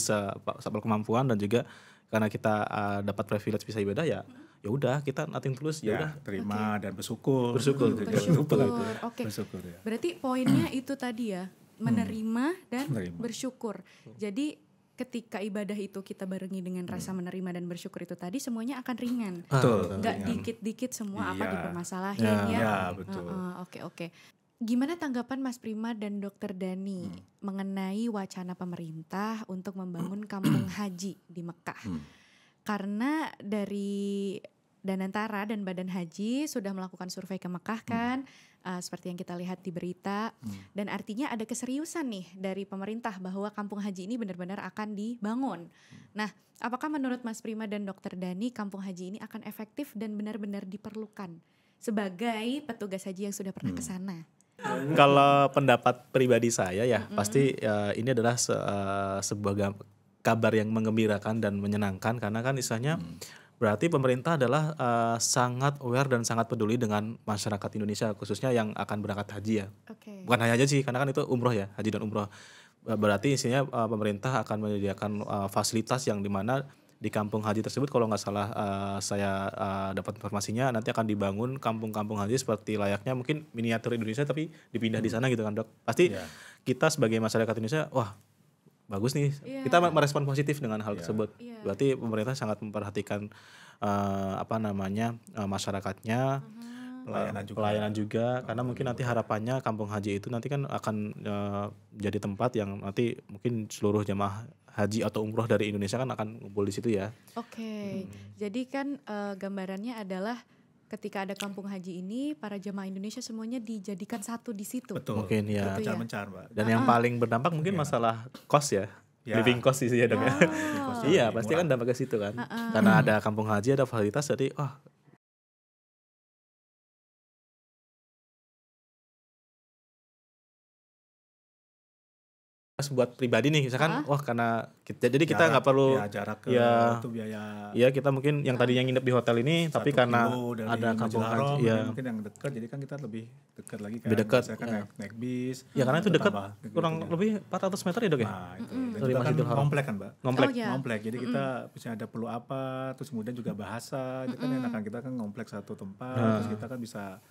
kemampuan, dan juga karena kita dapat privilege bisa ibadah ya udah kita nothing tulus ya udah. Terima dan bersyukur. Bersyukur. Bersyukur. Oke. Bersyukur ya. Berarti poinnya itu tadi ya, menerima dan Menerima. bersyukur. Jadi ketika ibadah itu kita barengi dengan rasa menerima dan bersyukur itu tadi, semuanya akan ringan. Betul. Nggak dikit-dikit semua apa Iya. dipermasalahin Ya. ya. Ya betul. Oke. Gimana tanggapan Mas Prima dan Dokter Dani mengenai wacana pemerintah untuk membangun kampung haji di Mekah? Karena dari Danantara dan Badan Haji sudah melakukan survei ke Mekah kan, seperti yang kita lihat di berita, dan artinya ada keseriusan nih dari pemerintah bahwa kampung haji ini benar-benar akan dibangun. Nah, apakah menurut Mas Prima dan Dokter Dani kampung haji ini akan efektif dan benar-benar diperlukan sebagai petugas haji yang sudah pernah ke sana? Kalau pendapat pribadi saya ya pasti ini adalah sebuah kabar yang menggembirakan dan menyenangkan, karena kan istilahnya berarti pemerintah adalah sangat aware dan sangat peduli dengan masyarakat Indonesia khususnya yang akan berangkat haji ya. Oke. Bukan hanya haji sih, karena kan itu umroh ya, haji dan umroh. Berarti isinya pemerintah akan menyediakan fasilitas yang dimana di kampung haji tersebut kalau nggak salah saya dapat informasinya nanti akan dibangun kampung-kampung haji seperti layaknya mungkin miniatur Indonesia tapi dipindah di sana gitu kan, Dok. Pasti kita sebagai masyarakat Indonesia wah bagus nih, kita merespon positif dengan hal tersebut. Berarti pemerintah sangat memperhatikan masyarakatnya, pelayanan juga karena mungkin nanti harapannya kampung haji itu nanti kan akan jadi tempat yang nanti mungkin seluruh jamaah haji atau umroh dari Indonesia kan akan ngumpul di situ ya. Oke. Jadi kan gambarannya adalah ketika ada kampung haji ini, para jamaah Indonesia semuanya dijadikan satu di situ. Betul. Mungkin ya. Gitu ya. Mencar, Mbak. Dan yang paling berdampak mungkin masalah cost ya. Living cost sih ya, Dok ya. Iya, pasti kan dampak ke situ kan. Karena ada kampung haji, ada fasilitas, jadi buat pribadi nih misalkan karena jadi kita nggak perlu jarak ke itu biaya kita mungkin yang tadinya nginep di hotel ini tapi karena ada kampung haji mungkin yang dekat, jadi kan kita lebih dekat lagi kan. Lebih dekat. Biasanya kan naik bis. ya karena itu dekat Tambah, kurang lebih 400 meter ya, Dok ya. Nah, itu. Dan Dari juga kan Masjidil Haram. komplek kan, Mbak. Ngomplek. Ngomplek. Jadi kita misalnya ada perlu apa, terus kemudian juga bahasa, itu kan enakan kita kan ngomplek satu tempat, terus kita kan bisa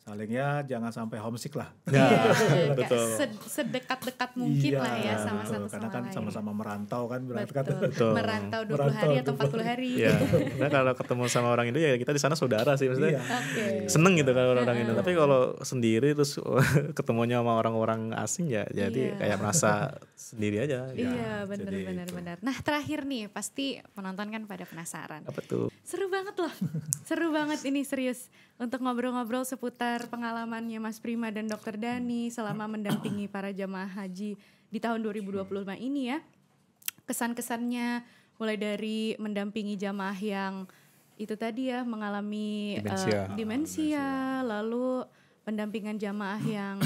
saling ya jangan sampai homesick lah. Ya, Kayak betul. sedekat-dekat mungkin Iya, lah ya sama betul. satu Karena sama kan lain. sama-sama merantau kan berarti kan. Betul. Merantau 20 hari atau 40 hari. Ya, nah kalau ketemu sama orang Indo ya kita di sana saudara sih maksudnya. Iya. Oke. Seneng gitu kalau orang Indo. Tapi kalau sendiri terus ketemunya sama orang-orang asing ya jadi Iya. kayak merasa sendiri aja. Iya, jadi benar. Nah, terakhir nih pasti penonton kan pada penasaran. Apa tuh? Seru banget loh. Seru banget ini serius untuk ngobrol-ngobrol seputar pengalamannya Mas Prima dan Dr. Dani selama mendampingi para jamaah haji di tahun 2025 ini ya. Kesan-kesannya mulai dari mendampingi jamaah yang itu tadi ya mengalami demensia, lalu pendampingan jamaah yang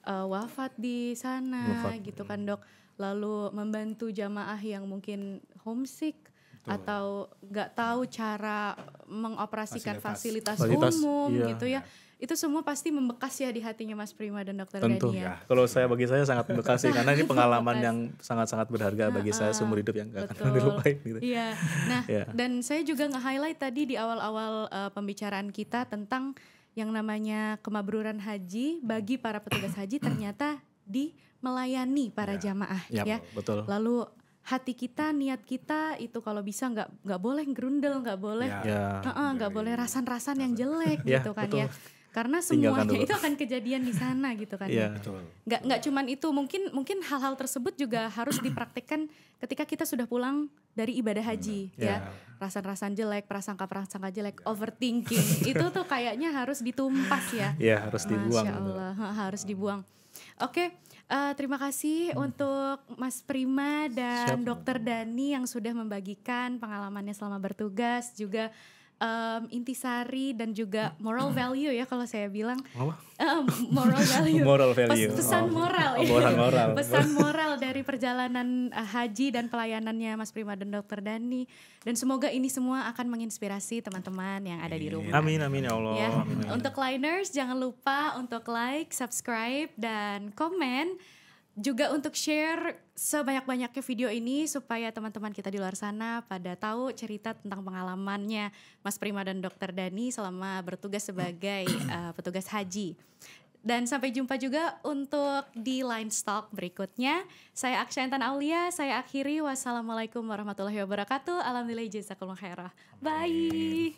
wafat di sana gitu kan Dok. Lalu membantu jamaah yang mungkin homesick atau nggak tahu cara mengoperasikan fasilitas umum iya. gitu ya. Itu semua pasti membekas ya di hatinya Mas Prima dan Dr. Tentu. Dani ya. Kalau bagi saya sangat membekas sih karena ini pengalaman yang sangat-sangat berharga bagi saya seumur hidup yang gak akan dilupain gitu. Iya. Nah, dan saya juga nge-highlight tadi di awal-awal pembicaraan kita tentang yang namanya kemabruran haji bagi para petugas haji ternyata di melayani para jamaah ya. Betul. Lalu hati kita, niat kita itu kalau bisa nggak boleh gerundel, nggak boleh nggak boleh rasan-rasan yang jelek gitu kan ya. Karena semuanya itu akan kejadian di sana gitu kan ya. Nggak cuman itu, mungkin hal-hal tersebut juga harus dipraktikkan ketika kita sudah pulang dari ibadah haji ya. Rasan-rasan jelek, prasangka-prasangka jelek, overthinking itu tuh kayaknya harus ditumpas ya. Iya, harus dibuang. Masya Allah, harus dibuang. Oke, terima kasih untuk Mas Prima dan Dr. Dani yang sudah membagikan pengalamannya selama bertugas, juga intisari dan juga moral value ya kalau saya bilang. Moral value. Moral value. Pesan moral. Moral. Pesan moral dari perjalanan haji dan pelayanannya Mas Prima dan Dr. Dani. Dan semoga ini semua akan menginspirasi teman-teman yang ada di rumah. Amin ya Allah. Ya. Untuk liners jangan lupa untuk like, subscribe dan komen. Juga untuk share sebanyak-banyaknya video ini supaya teman-teman kita di luar sana pada tahu cerita tentang pengalamannya Mas Prima dan Dr. Dani selama bertugas sebagai petugas haji. Dan sampai jumpa juga untuk di Line Talk berikutnya. Saya Aksya Intan Aulia, saya akhiri. Wassalamualaikum warahmatullahi wabarakatuh. Alhamdulillah jazakumullah khairah. Bye.